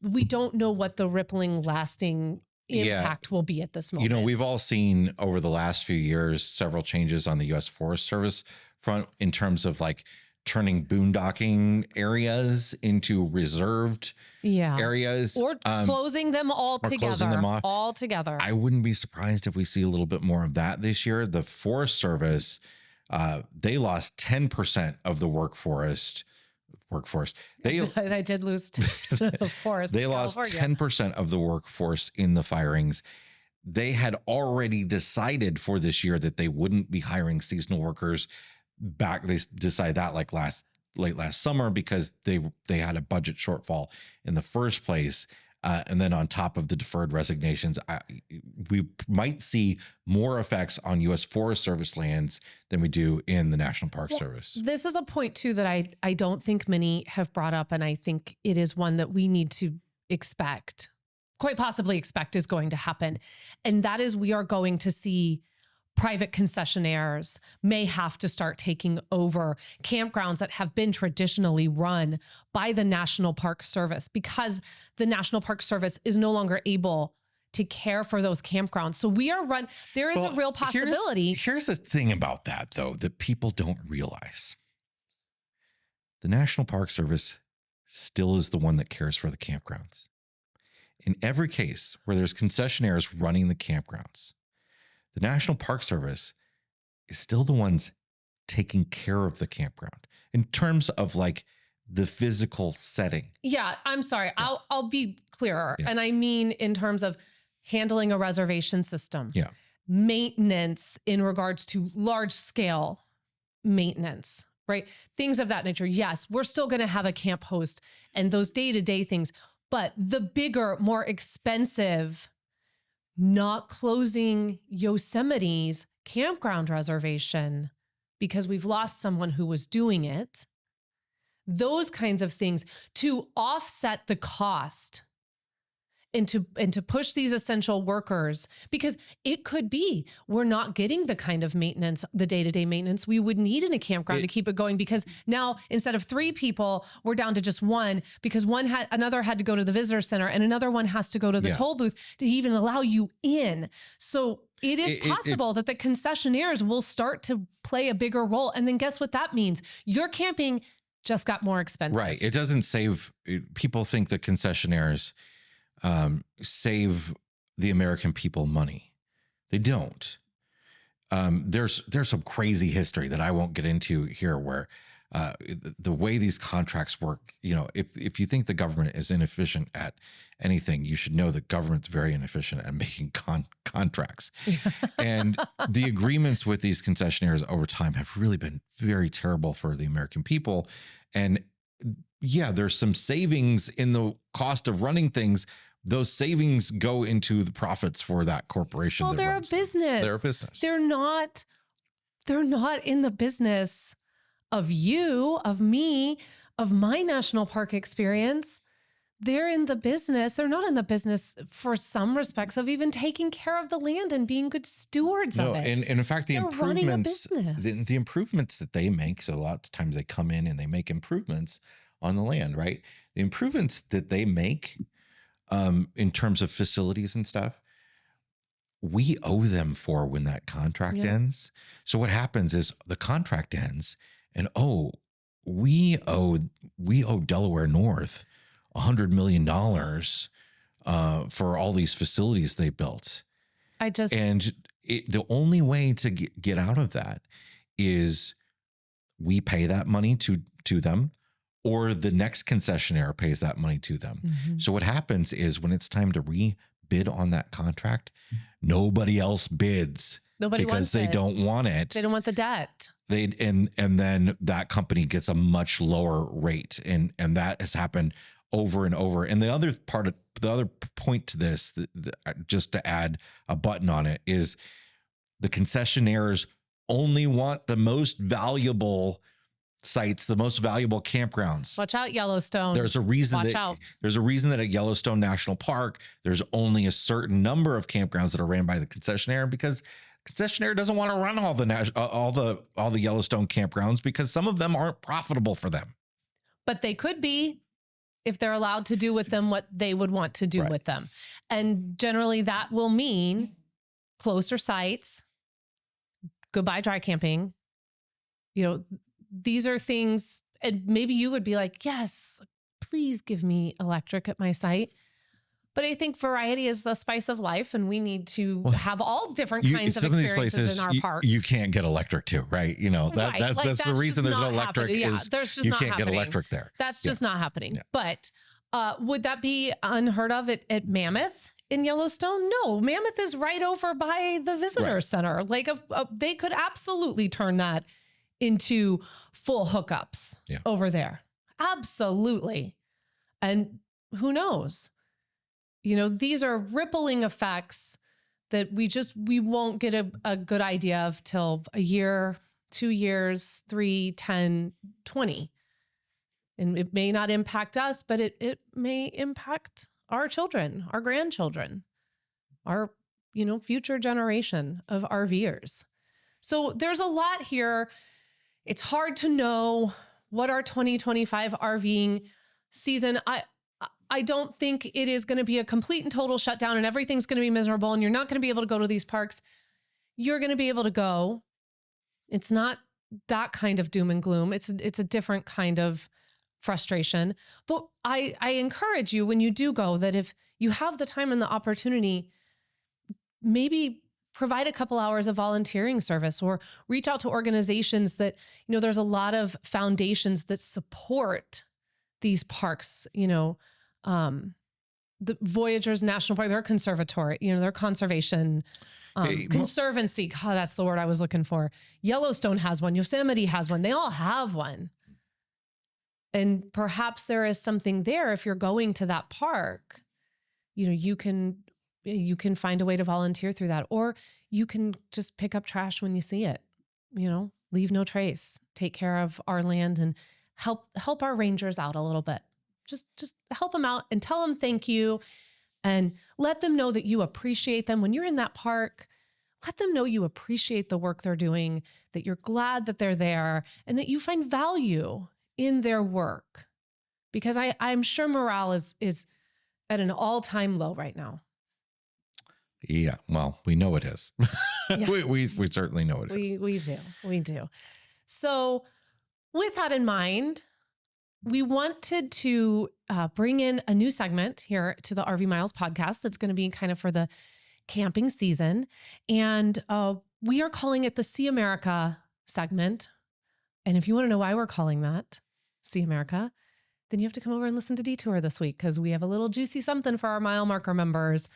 we don't know what the rippling, lasting impact will be at this moment. We've all seen over the last few years several changes on the U.S. Forest Service front in terms of like turning boondocking areas into reserved areas, or closing them all together. Closing them off. All together. I wouldn't be surprised if we see a little bit more of that this year. The Forest Service, they lost 10% of the workforce. I did lose 10% of the forest. They lost 10% of the workforce in the firings. They had already decided for this year that they wouldn't be hiring seasonal workers back. They decided that like late last summer because they had a budget shortfall in the first place. And then on top of the deferred resignations, we might see more effects on U.S. Forest Service lands than we do in the National Park Service. This is a point, too, that I don't think many have brought up, and I think it is one that we need to quite possibly expect is going to happen. And that is we are going to see private concessionaires may have to start taking over campgrounds that have been traditionally run by the National Park Service because the National Park Service is no longer able to care for those campgrounds. So there is a real possibility. Here's the thing about that, though, that people don't realize. The National Park Service still is the one that cares for the campgrounds. In every case where there's concessionaires running the campgrounds, the National Park Service is still the ones taking care of the campground in terms of like the physical setting. Yeah, I'm sorry. Yeah. I'll be clearer. Yeah. And I mean in terms of handling a reservation system. Yeah. Maintenance in regards to large scale maintenance, right? Things of that nature. Yes, we're still going to have a camp host and those day-to-day things, but the bigger, more expensive, not closing Yosemite's campground reservation because we've lost someone who was doing it. Those kinds of things to offset the cost and to push these essential workers, because it could be we're not getting the kind of maintenance, the day-to-day maintenance we would need in a campground to keep it going, because now instead of 3 people, we're down to just 1 because another had to go to the visitor center and another one has to go to the toll booth to even allow you in. So it is possible that the concessionaires will start to play a bigger role. And then guess what that means? Your camping just got more expensive. Right. It doesn't save. People think the concessionaires save the American people money. They don't. There's some crazy history that I won't get into here where the way these contracts work, if you think the government is inefficient at anything, you should know that government's very inefficient at making contracts. And the agreements with these concessionaires over time have really been very terrible for the American people. And yeah, there's some savings in the cost of running things. Those savings go into the profits for that corporation. Well, they're a business. They're a business. They're not in the business of you, of me, of my national park experience. They're in the business. They're not in the business for some respects of even taking care of the land and being good stewards of it. And in fact, the They're running a improvements, business. the improvements that they make, so a lot of times they come in and they make improvements on the land, right? The improvements that they make in terms of facilities and stuff, we owe them for when that contract ends. So what happens is the contract ends and we owe Delaware North $100 million for all these facilities they built. The only way to get out of that is we pay that money to them, or the next concessionaire pays that money to them. Mm-hmm. So what happens is when it's time to re-bid on that contract, nobody else bids. Nobody because wants they it. don't want it. They don't want the debt. And then that company gets a much lower rate, and that has happened over and over. And the other point to this, just to add a button on it, is the concessionaires only want the most valuable sites, the most valuable campgrounds. Watch out, Yellowstone. There's a reason that at Yellowstone National Park, there's only a certain number of campgrounds that are ran by the concessionaire, because concessionaire doesn't want to run all the Yellowstone campgrounds because some of them aren't profitable for them. But they could be if they're allowed to do with them what they would want to do with them. And generally that will mean closer sites, goodbye dry camping. These are things, and maybe you would be like, yes, please give me electric at my site. But I think variety is the spice of life, and we need to have all different kinds of experiences in our parks. You can't get electric too, right? That's the reason there's no electric is you can't get electric there. That's just not happening. Yeah. But would that be unheard of at Mammoth in Yellowstone? No, Mammoth is right over by the visitor center. Like they could absolutely turn that into full hookups over there. Absolutely. And who knows? These are rippling effects that we won't get a good idea of till a year, 2 years, 3, 10, 20. And it may not impact us, but it may impact our children, our grandchildren, our, future generation of RVers. So there's a lot here. It's hard to know what our 2025 RVing season, I don't think it is going to be a complete and total shutdown and everything's going to be miserable and you're not going to be able to go to these parks. You're going to be able to go. It's not that kind of doom and gloom. It's a different kind of frustration. But I encourage you when you do go that if you have the time and the opportunity, maybe provide a couple hours of volunteering service or reach out to organizations that, there's a lot of foundations that support these parks, the Voyageurs National Park, they're conservatory, they're conservation, conservancy. God, that's the word I was looking for. Yellowstone has one. Yosemite has one. They all have one. And perhaps there is something there. If you're going to that park, you can find a way to volunteer through that, or you can just pick up trash when you see it, leave no trace, take care of our land and help our rangers out a little bit. Just help them out and tell them thank you and let them know that you appreciate them. When you're in that park, let them know you appreciate the work they're doing, that you're glad that they're there and that you find value in their work, because I'm sure morale is at an all-time low right now. Yeah, well, we know it is. Yeah. we certainly know it is. We do. So with that in mind, we wanted to bring in a new segment here to the RV Miles podcast that's going to be kind of for the camping season. And We are calling it the See America segment. And if you want to know why we're calling that See America, then you have to come over and listen to Detour this week, because we have a little juicy something for our mile marker members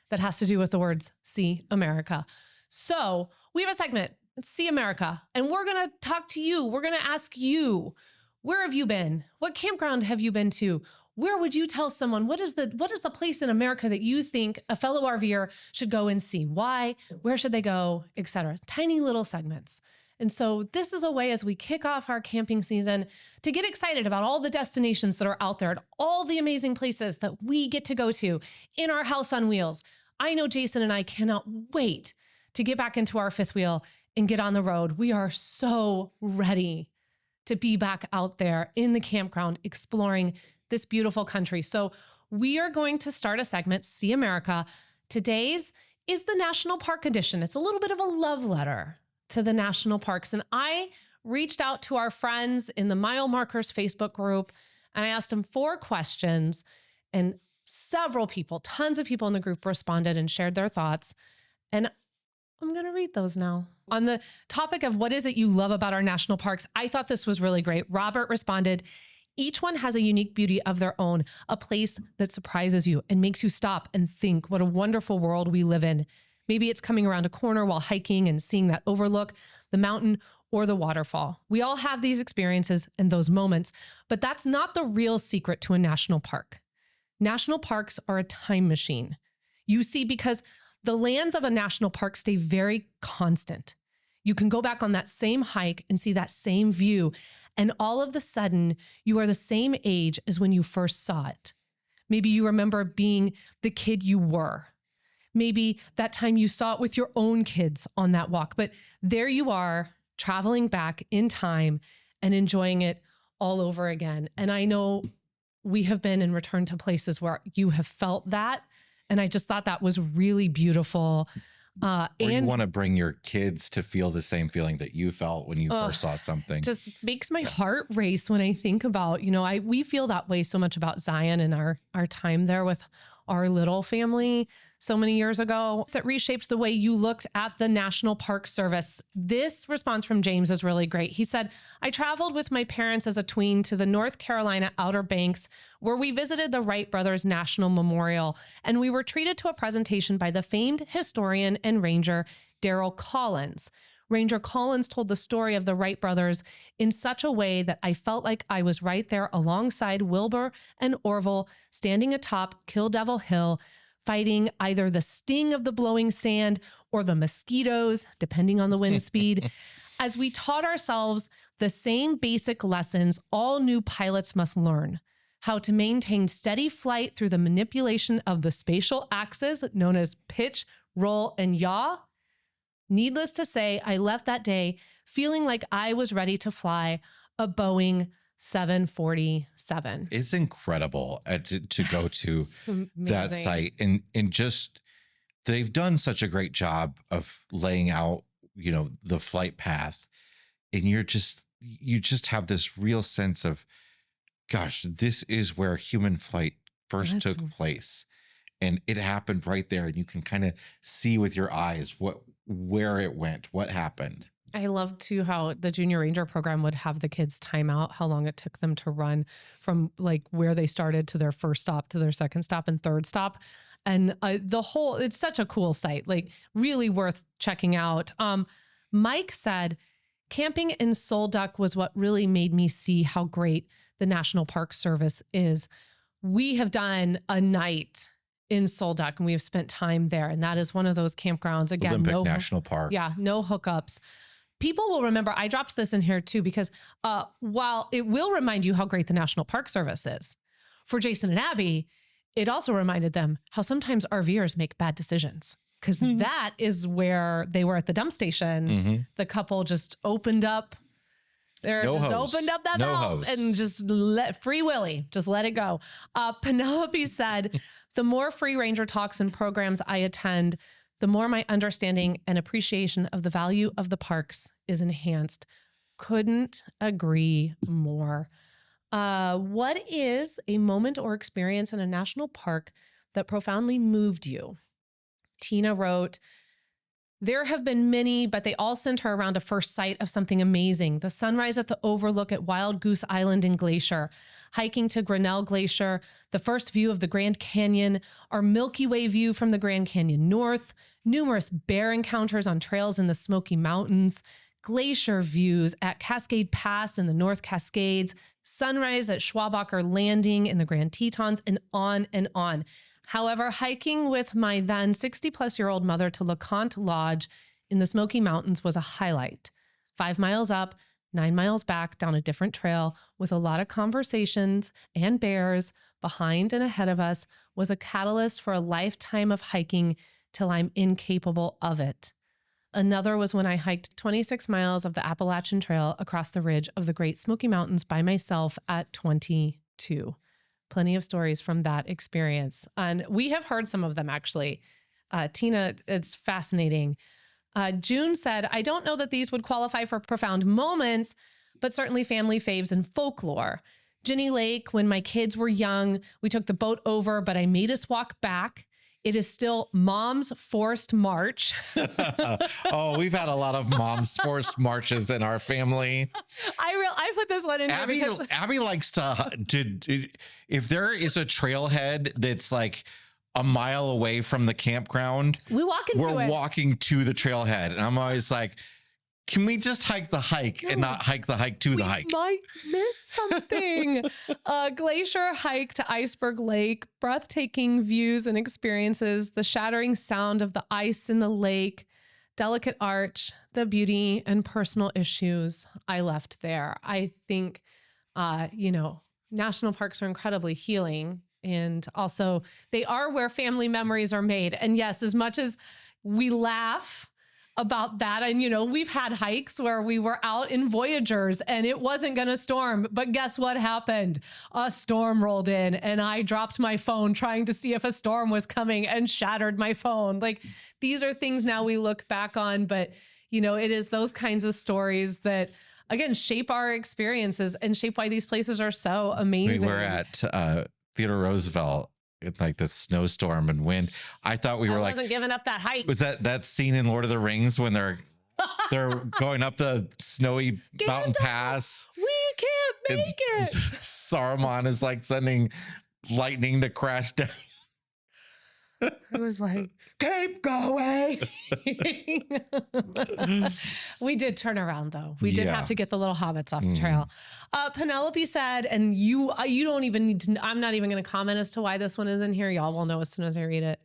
that has to do with the words See America. So we have a segment, it's See America, and we're going to talk to you. We're going to ask you, where have you been? What campground have you been to? Where would you tell someone, what is the place in America that you think a fellow RVer should go and see? Why? Where should they go? Etc. Tiny little segments. And so this is a way, as we kick off our camping season, to get excited about all the destinations that are out there and all the amazing places that we get to go to in our house on wheels. I know Jason and I cannot wait to get back into our fifth wheel and get on the road. We are so ready to be back out there in the campground exploring this beautiful country. So we are going to start a segment, See America. Today's is the National Park Edition. It's a little bit of a love letter to the national parks. And I reached out to our friends in the Mile Markers Facebook group, and I asked them 4 questions, and several people, tons of people in the group responded and shared their thoughts. And I'm going to read those now. On the topic of what is it you love about our national parks, I thought this was really great. Robert responded, each one has a unique beauty of their own, a place that surprises you and makes you stop and think what a wonderful world we live in. Maybe it's coming around a corner while hiking and seeing that overlook, the mountain or the waterfall. We all have these experiences and those moments, but that's not the real secret to a national park. National parks are a time machine. You see, because the lands of a national park stay very constant. You can go back on that same hike and see that same view, and all of a sudden, you are the same age as when you first saw it. Maybe you remember being the kid you were. Maybe that time you saw it with your own kids on that walk, but there you are traveling back in time and enjoying it all over again. And I know we have been and returned to places where you have felt that. And I just thought that was really beautiful. Or you want to bring your kids to feel the same feeling that you felt when you first saw something. Just makes my heart race when I think about, we feel that way so much about Zion and our time there with our little family so many years ago that reshaped the way you looked at the National Park Service. This response from James is really great. He said, I traveled with my parents as a tween to the North Carolina Outer Banks, where we visited the Wright Brothers National Memorial, and we were treated to a presentation by the famed historian and ranger Daryl Collins. Ranger Collins told the story of the Wright brothers in such a way that I felt like I was right there alongside Wilbur and Orville, standing atop Kill Devil Hill, fighting either the sting of the blowing sand or the mosquitoes, depending on the wind speed, as we taught ourselves the same basic lessons all new pilots must learn: how to maintain steady flight through the manipulation of the spatial axes known as pitch, roll, and yaw. Needless to say, I left that day feeling like I was ready to fly a Boeing 747. It's incredible to go to that site, and just they've done such a great job of laying out, the flight path, and you just have this real sense of, gosh, this is where human flight first took place, and it happened right there, and you can kind of see with your eyes where it went, what happened. I love too how the Junior Ranger program would have the kids time out how long it took them to run from like where they started to their first stop to their second stop and third stop. And it's such a cool site, like really worth checking out. Mike said, camping in Sol Duck was what really made me see how great the National Park Service is. We have done a night in Sol Duck and we have spent time there. And that is one of those campgrounds. Again, Olympic National Park. Yeah, no hookups. People will remember, I dropped this in here too, because while it will remind you how great the National Park Service is, for Jason and Abby, it also reminded them how sometimes RVers make bad decisions. Because that is where they were at the dump station. Mm-hmm. The couple just opened up that valve and just let Free Willy, just let it go. Penelope said, the more free ranger talks and programs I attend, the more my understanding and appreciation of the value of the parks is enhanced. Couldn't agree more. What is a moment or experience in a national park that profoundly moved you? Tina wrote, There have been many, but they all center around a first sight of something amazing. The sunrise at the overlook at Wild Goose Island and Glacier, hiking to Grinnell Glacier, the first view of the Grand Canyon, our Milky Way view from the Grand Canyon North, numerous bear encounters on trails in the Smoky Mountains, glacier views at Cascade Pass in the North Cascades, sunrise at Schwabacher Landing in the Grand Tetons, and on and on. However, hiking with my then 60-plus-year-old mother to LeConte Lodge in the Smoky Mountains was a highlight. 5 miles up, 9 miles back down a different trail with a lot of conversations and bears behind and ahead of us was a catalyst for a lifetime of hiking till I'm incapable of it. Another was when I hiked 26 miles of the Appalachian Trail across the ridge of the Great Smoky Mountains by myself at 22. Plenty of stories from that experience. And we have heard some of them, actually. Tina, it's fascinating. June said, I don't know that these would qualify for profound moments, but certainly family faves and folklore. Ginny Lake, when my kids were young, we took the boat over, but I made us walk back. It is still Mom's Forced March. Oh, we've had a lot of Mom's Forced Marches in our family. I put this one in here because Abby likes to, if there is a trailhead that's like a mile away from the campground, we're walking to the trailhead. And I'm always like, can we just hike the hike and not hike the hike to the hike? Might miss something. Glacier hike to Iceberg Lake, breathtaking views and experiences, the shattering sound of the ice in the lake, delicate arch, the beauty and personal issues I left there. I think, national parks are incredibly healing. And also they are where family memories are made. And yes, as much as we laugh about that. And, we've had hikes where we were out in Voyagers and it wasn't going to storm. But guess what happened? A storm rolled in and I dropped my phone trying to see if a storm was coming and shattered my phone. Like, these are things now we look back on, but, it is those kinds of stories that, again, shape our experiences and shape why these places are so amazing. We were at Theodore Roosevelt. It's like the snowstorm and wind. I thought we were like, wasn't giving up that hike. Was that scene in Lord of the Rings when they're going up the snowy mountain pass? We can't make it. Saruman is like sending lightning to crash down. It was like, keep going. We did turn around though. We did have to get the little hobbits off the trail. Penelope said, and you don't even need to, I'm not even going to comment as to why this one is in here. Y'all will know as soon as I read it.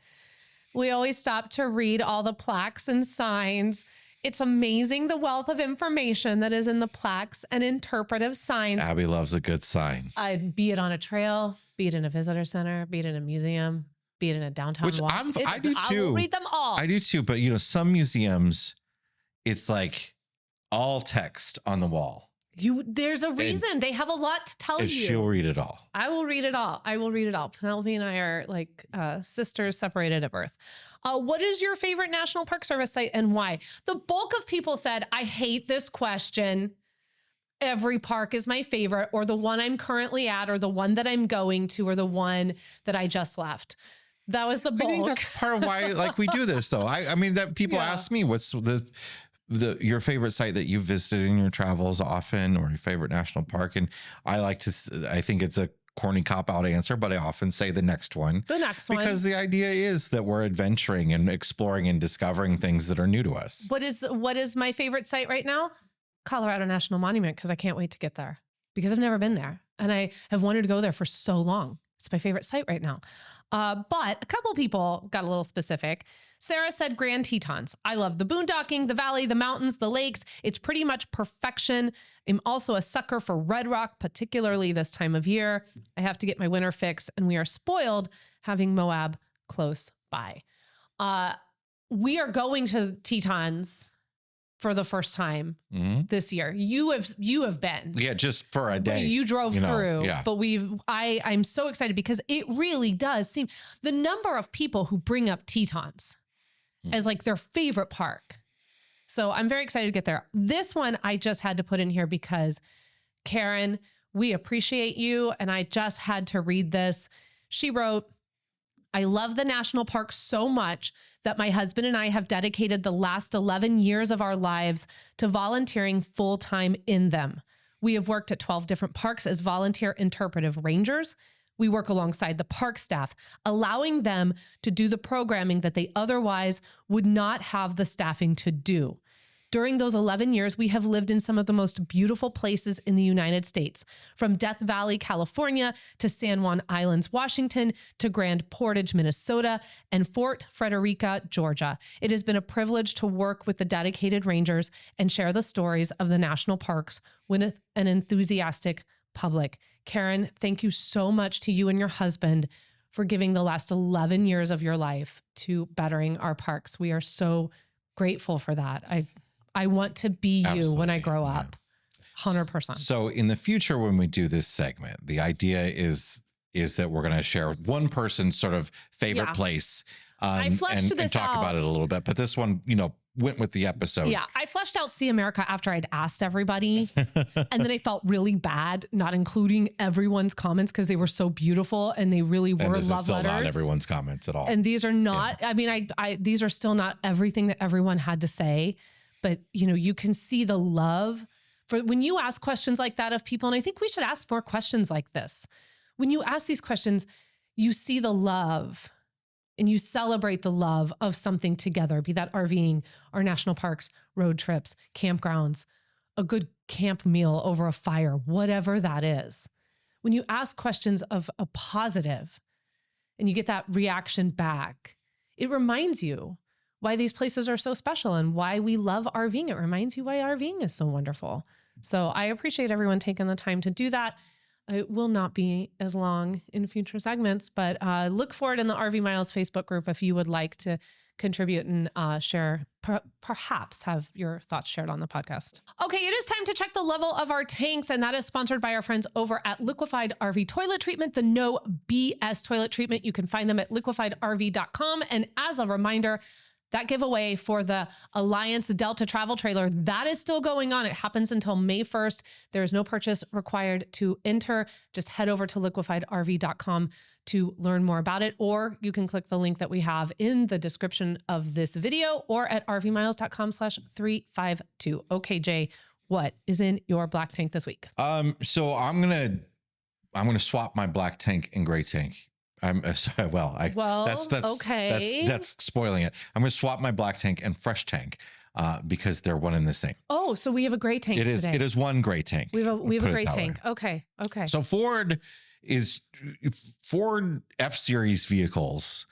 We always stop to read all the plaques and signs. It's amazing the wealth of information that is in the plaques and interpretive signs. Abby loves a good sign. Be it on a trail, be it in a visitor center, be it in a museum, be it in a downtown Which walk. I do too. I will read them all. I do too. But some museums, it's like all text on the wall. There's a reason. They have a lot to tell you. She'll read it all. I will read it all. Penelope and I are like sisters separated at birth. What is your favorite National Park Service site and why? The bulk of people said, I hate this question. Every park is my favorite, or the one I'm currently at, or the one that I'm going to, or the one that I just left. That was the bulk. I think that's part of why we do this though. I mean that people ask me what's your favorite site that you've visited in your travels often, or your favorite national park. And I think it's a corny cop-out answer, but I often say the next one. Because the idea is that we're adventuring and exploring and discovering things that are new to us. What is my favorite site right now? Colorado National Monument, because I can't wait to get there because I've never been there and I have wanted to go there for so long. It's my favorite site right now. But a couple people got a little specific. Sarah said Grand Tetons. I love the boondocking, the valley, the mountains, the lakes. It's pretty much perfection. I'm also a sucker for Red Rock, particularly this time of year. I have to get my winter fix and we are spoiled having Moab close by. We are going to Tetons for the first time this year. You have been. Yeah, just for a day. You drove through. Yeah. But I'm so excited because it really does seem the number of people who bring up Tetons as like their favorite park. So I'm very excited to get there. This one I just had to put in here because Karen, we appreciate you. And I just had to read this. She wrote, I love the national parks so much that my husband and I have dedicated the last 11 years of our lives to volunteering full-time in them. We have worked at 12 different parks as volunteer interpretive rangers. We work alongside the park staff, allowing them to do the programming that they otherwise would not have the staffing to do. During those 11 years, we have lived in some of the most beautiful places in the United States, from Death Valley, California, to San Juan Islands, Washington, to Grand Portage, Minnesota, and Fort Frederica, Georgia. It has been a privilege to work with the dedicated rangers and share the stories of the national parks with an enthusiastic public. Karen, thank you so much to you and your husband for giving the last 11 years of your life to bettering our parks. We are so grateful for that. I want to be you when I grow up. 100%. So in the future, when we do this segment, the idea is that we're going to share one person's sort of favorite place I fleshed and this talk about it a little bit. But this one, went with the episode. Yeah, I fleshed out See America after I'd asked everybody. And then I felt really bad not including everyone's comments because they were so beautiful and they really were And this love is still letters. not everyone's comments at all. And these are not, I mean, these are still not everything that everyone had to say. But, you can see the love for when you ask questions like that of people. And I think we should ask more questions like this. When you ask these questions, you see the love and you celebrate the love of something together, be that RVing or national parks, road trips, campgrounds, a good camp meal over a fire, whatever that is. When you ask questions of a positive and you get that reaction back, it reminds you why these places are so special and why we love RVing. It reminds you why RVing is so wonderful. So I appreciate everyone taking the time to do that. It will not be as long in future segments, but look for it in the RV Miles Facebook group if you would like to contribute and share, perhaps have your thoughts shared on the podcast. Okay, it is time to check the level of our tanks, and that is sponsored by our friends over at Liquefied RV Toilet Treatment, the no BS toilet treatment. You can find them at liquefiedrv.com. And as a reminder, that giveaway for the Alliance Delta travel trailer, that is still going on. It happens until May 1st. There is no purchase required to enter. Just head over to liquefiedrv.com to learn more about it, or you can click the link that we have in the description of this video or at rvmiles.com/352. Okay, Jay, what is in your black tank this week? So I'm gonna swap my black tank and gray tank. That's okay. That's spoiling it. I'm going to swap my black tank and fresh tank because they're one and the same. Oh, so we have a gray tank today. It is one gray tank. We have a gray tank. Okay. So Ford F-Series vehicles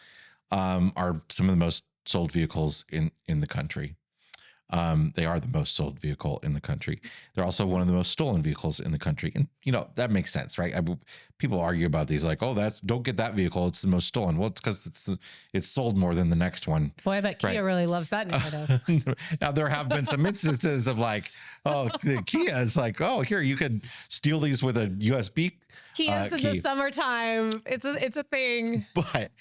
are some of the most sold vehicles in the country. They are the most sold vehicle in the country. They're also one of the most stolen vehicles in the country. And, that makes sense, right? People argue about these like, oh, don't get that vehicle. It's the most stolen. Well, it's because it's sold more than the next one. Boy, I bet Kia really loves that narrative. Now, there have been some instances of like, oh, the Kia is like, oh, here, you could steal these with a USB Kia's in the summertime. It's a thing. But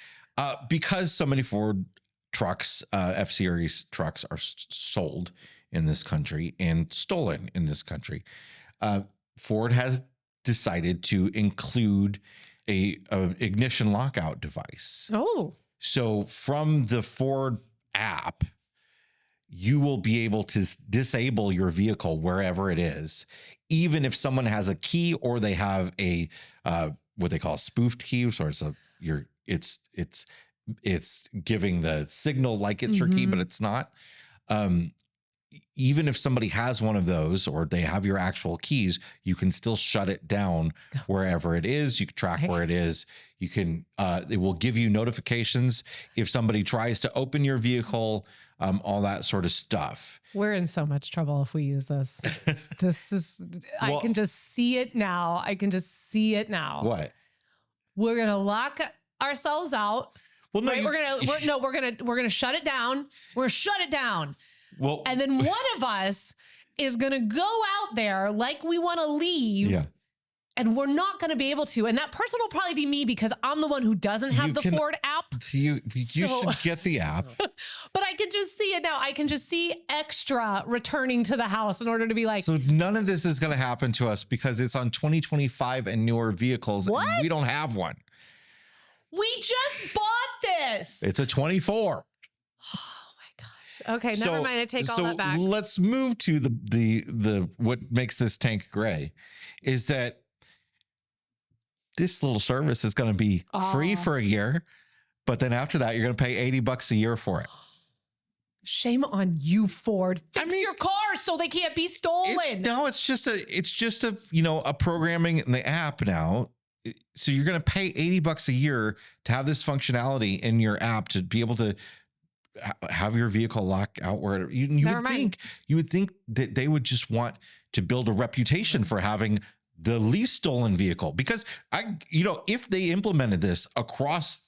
because so many Ford trucks, F-Series trucks are sold in this country and stolen in this country. Ford has decided to include a ignition lockout device. Oh. So from the Ford app, you will be able to disable your vehicle wherever it is, even if someone has a key or they have a what they call a spoofed key, so it's giving the signal like it's your key, but it's not. Even if somebody has one of those or they have your actual keys, you can still shut it down wherever it is. You can track where it is. You can, it will give you notifications if somebody tries to open your vehicle, all that sort of stuff. We're in so much trouble if we use this. I can just see it now. What? We're going to lock ourselves out. Well, no, right? We're gonna shut it down. We're gonna shut it down. Well, and then one of us is gonna go out there like we want to leave. Yeah. And we're not going to be able to. And that person will probably be me because I'm the one who doesn't have the Ford app. You should get the app. But I can just see it now. I can just see extra returning to the house in order to be like. So none of this is going to happen to us because it's on 2025 and newer vehicles. What? And we don't have one. We just bought this. It's a 24. Oh my gosh. Okay, never mind. I take all that back. Let's move to the what makes this tank gray is that this little service is going to be free for a year, but then after that, you're going to pay $80 a year for it. Shame on you, Ford. Fix your car so they can't be stolen. It's just a a programming in the app now. So you're going to pay $80 a year to have this functionality in your app to be able to have your vehicle lock out where you would think that they would just want to build a reputation for having the least stolen vehicle, because if they implemented this across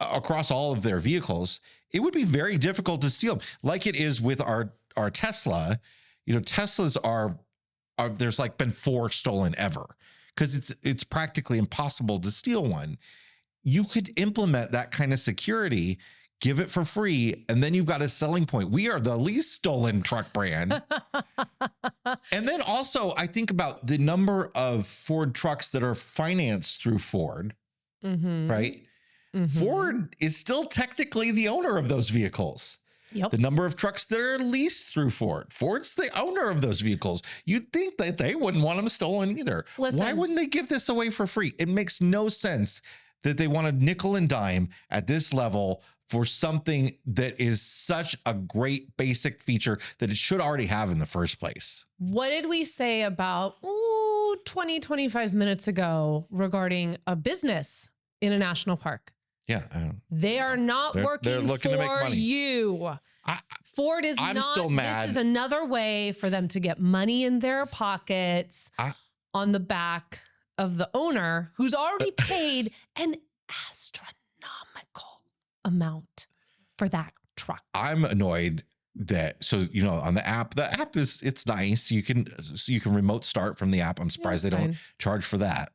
all of their vehicles, it would be very difficult to steal them, like it is with our Tesla. Teslas are there's like been 4 stolen ever, because it's practically impossible to steal one. You could implement that kind of security, give it for free, and then you've got a selling point. We are the least stolen truck brand. And then also, I think about the number of Ford trucks that are financed through Ford, right? Mm-hmm. Ford is still technically the owner of those vehicles. Yep. The number of trucks that are leased through Ford's the owner of those vehicles. You'd think that they wouldn't want them stolen either. Listen, why wouldn't they give this away for free? It makes no sense that they want to nickel and dime at this level for something that is such a great basic feature that it should already have in the first place. What did we say about 25 minutes ago regarding a business in a national park? Yeah. They are not working looking for to make money. you. Ford is I'm still mad. This is another way for them to get money in their pockets on the back of the owner, who's already paid an astronomical amount for that truck. I'm annoyed that, on the app it's nice. You can remote start from the app. I'm surprised they don't charge for that.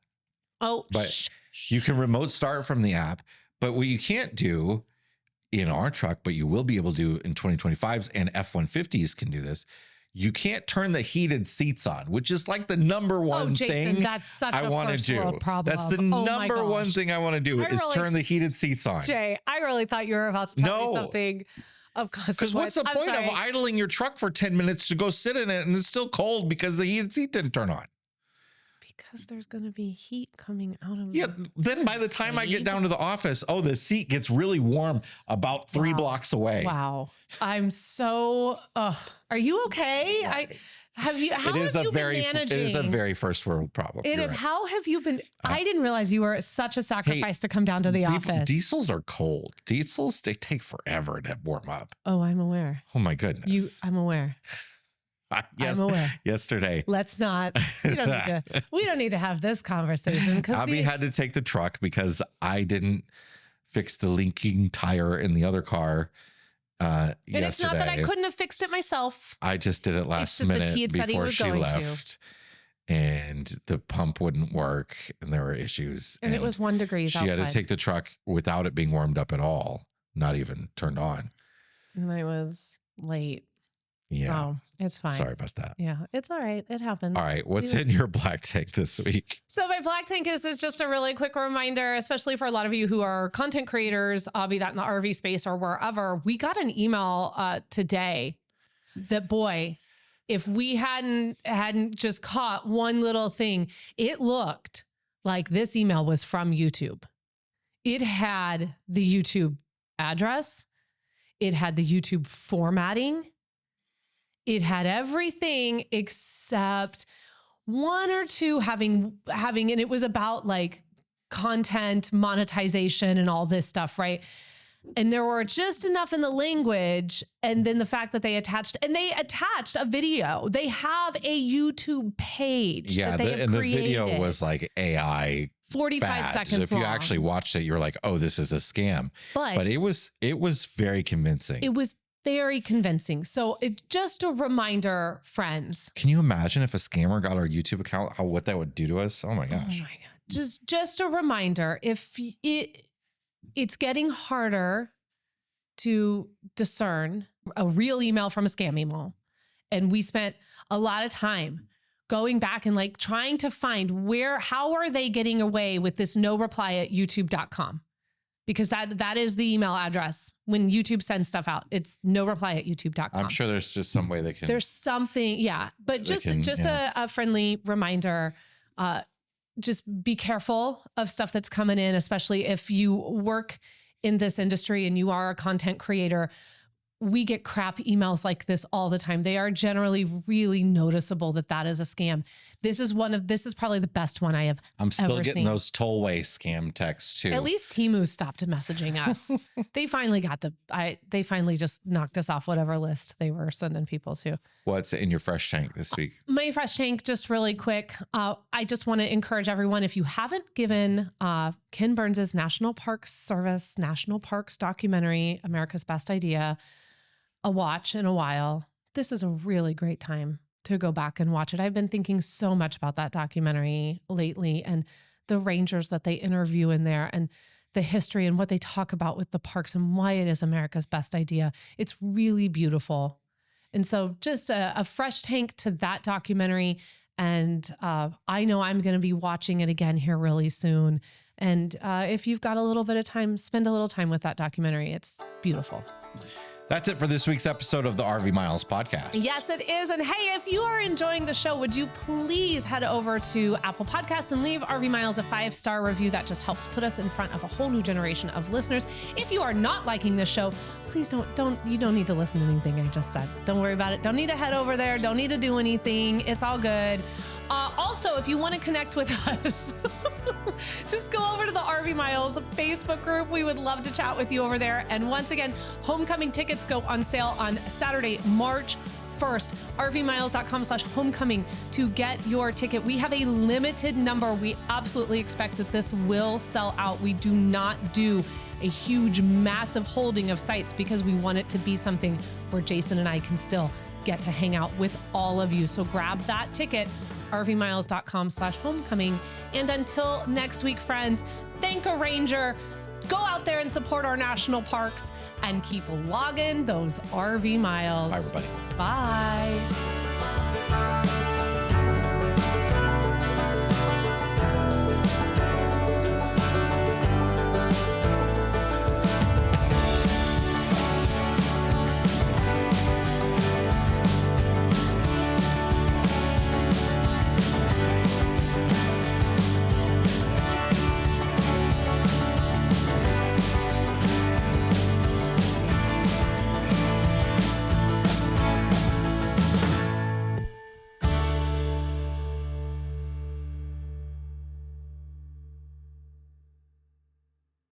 Oh, but you can remote start from the app. But what you can't do in our truck, but you will be able to do in 2025s, and F-150s can do this. You can't turn the heated seats on, which is like the number one thing that's such I want to do. That's the number one thing I want to do is turn the heated seats on. Jay, I really thought you were about to tell me something of consequence. Because what's the point of idling your truck for 10 minutes to go sit in it and it's still cold because the heated seat didn't turn on? Because there's going to be heat coming out of then by the time I get down to the office, the seat gets really warm about 3 blocks away. Wow. I'm so, are you okay? How have you been managing? It is a very first world problem. It is. Right. How have you been? I didn't realize you were such a sacrifice to come down to the office. Diesels are cold. Diesels, they take forever to warm up. Oh, I'm aware. Oh my goodness. I'm aware. Yes, I'm aware. Yesterday. Let's not. We don't need to have this conversation because Abby had to take the truck because I didn't fix the leaking tire in the other car. And it's not that I couldn't have fixed it myself. I just did it last minute before she left, and the pump wouldn't work, and there were issues. And it was 1 degree outside. She had to take the truck without it being warmed up at all, not even turned on. And I was late. Yeah. So it's fine. Sorry about that. Yeah, it's all right. It happens. All right. What's in your black tank this week? So my black tank is just a really quick reminder, especially for a lot of you who are content creators, be that in the RV space or wherever. We got an email today that, boy, if we hadn't just caught one little thing, it looked like this email was from YouTube. It had the YouTube address. It had the YouTube formatting. It had everything except 1 or 2 having, and it was about like content monetization and all this stuff, right? And there were just enough in the language. And then the fact that they attached a video. They have a YouTube page. Yeah. The video was like AI 45 seconds if you actually watched it, you're like, oh, this is a scam. But it was very convincing. It was very convincing. So just a reminder, friends. Can you imagine if a scammer got our YouTube account, what that would do to us? Oh my gosh. Oh my God. Just a reminder, if it's getting harder to discern a real email from a scam email. And we spent a lot of time going back and like trying to find how are they getting away with this no reply at youtube.com? because that is the email address when YouTube sends stuff out. It's noreply@youtube.com. I'm sure there's just some way they can. There's something, yeah. But just a friendly reminder, just be careful of stuff that's coming in, especially if you work in this industry and you are a content creator. We get crap emails like this all the time. They are generally really noticeable that is a scam. This is probably the best one I have I'm still ever getting seen. those tollway scam texts too. At least Temu stopped messaging us. They finally they finally just knocked us off whatever list they were sending people to. What's in your fresh tank this week? My fresh tank, just really quick. I just want to encourage everyone, if you haven't given Ken Burns' National Parks Service, National Parks documentary, America's Best Idea, a watch in a while, this is a really great time to go back and watch it. I've been thinking so much about that documentary lately and the rangers that they interview in there and the history and what they talk about with the parks and why it is America's best idea. It's really beautiful. And so just a fresh tank to that documentary. And I know I'm going to be watching it again here really soon. And if you've got a little bit of time, spend a little time with that documentary. It's beautiful. That's it for this week's episode of the RV Miles podcast. Yes, it is. And hey, if you are enjoying the show, would you please head over to Apple Podcasts and leave RV Miles a 5-star review? That just helps put us in front of a whole new generation of listeners. If you are not liking this show, please you don't need to listen to anything I just said. Don't worry about it. Don't need to head over there. Don't need to do anything. It's all good. Also, if you want to connect with us, just go over to the RV Miles Facebook group. We would love to chat with you over there. And once again, homecoming tickets go on sale on Saturday, March 1st. rvmiles.com/homecoming to get your ticket. We have a limited number. We absolutely expect that this will sell out. We do not do a huge, massive holding of sites because we want it to be something where Jason and I can still get to hang out with all of you. So grab that ticket, rvmiles.com/homecoming. And until next week, friends, thank a ranger, go out there and support our national parks, and keep logging those RV miles. Bye, everybody. Bye.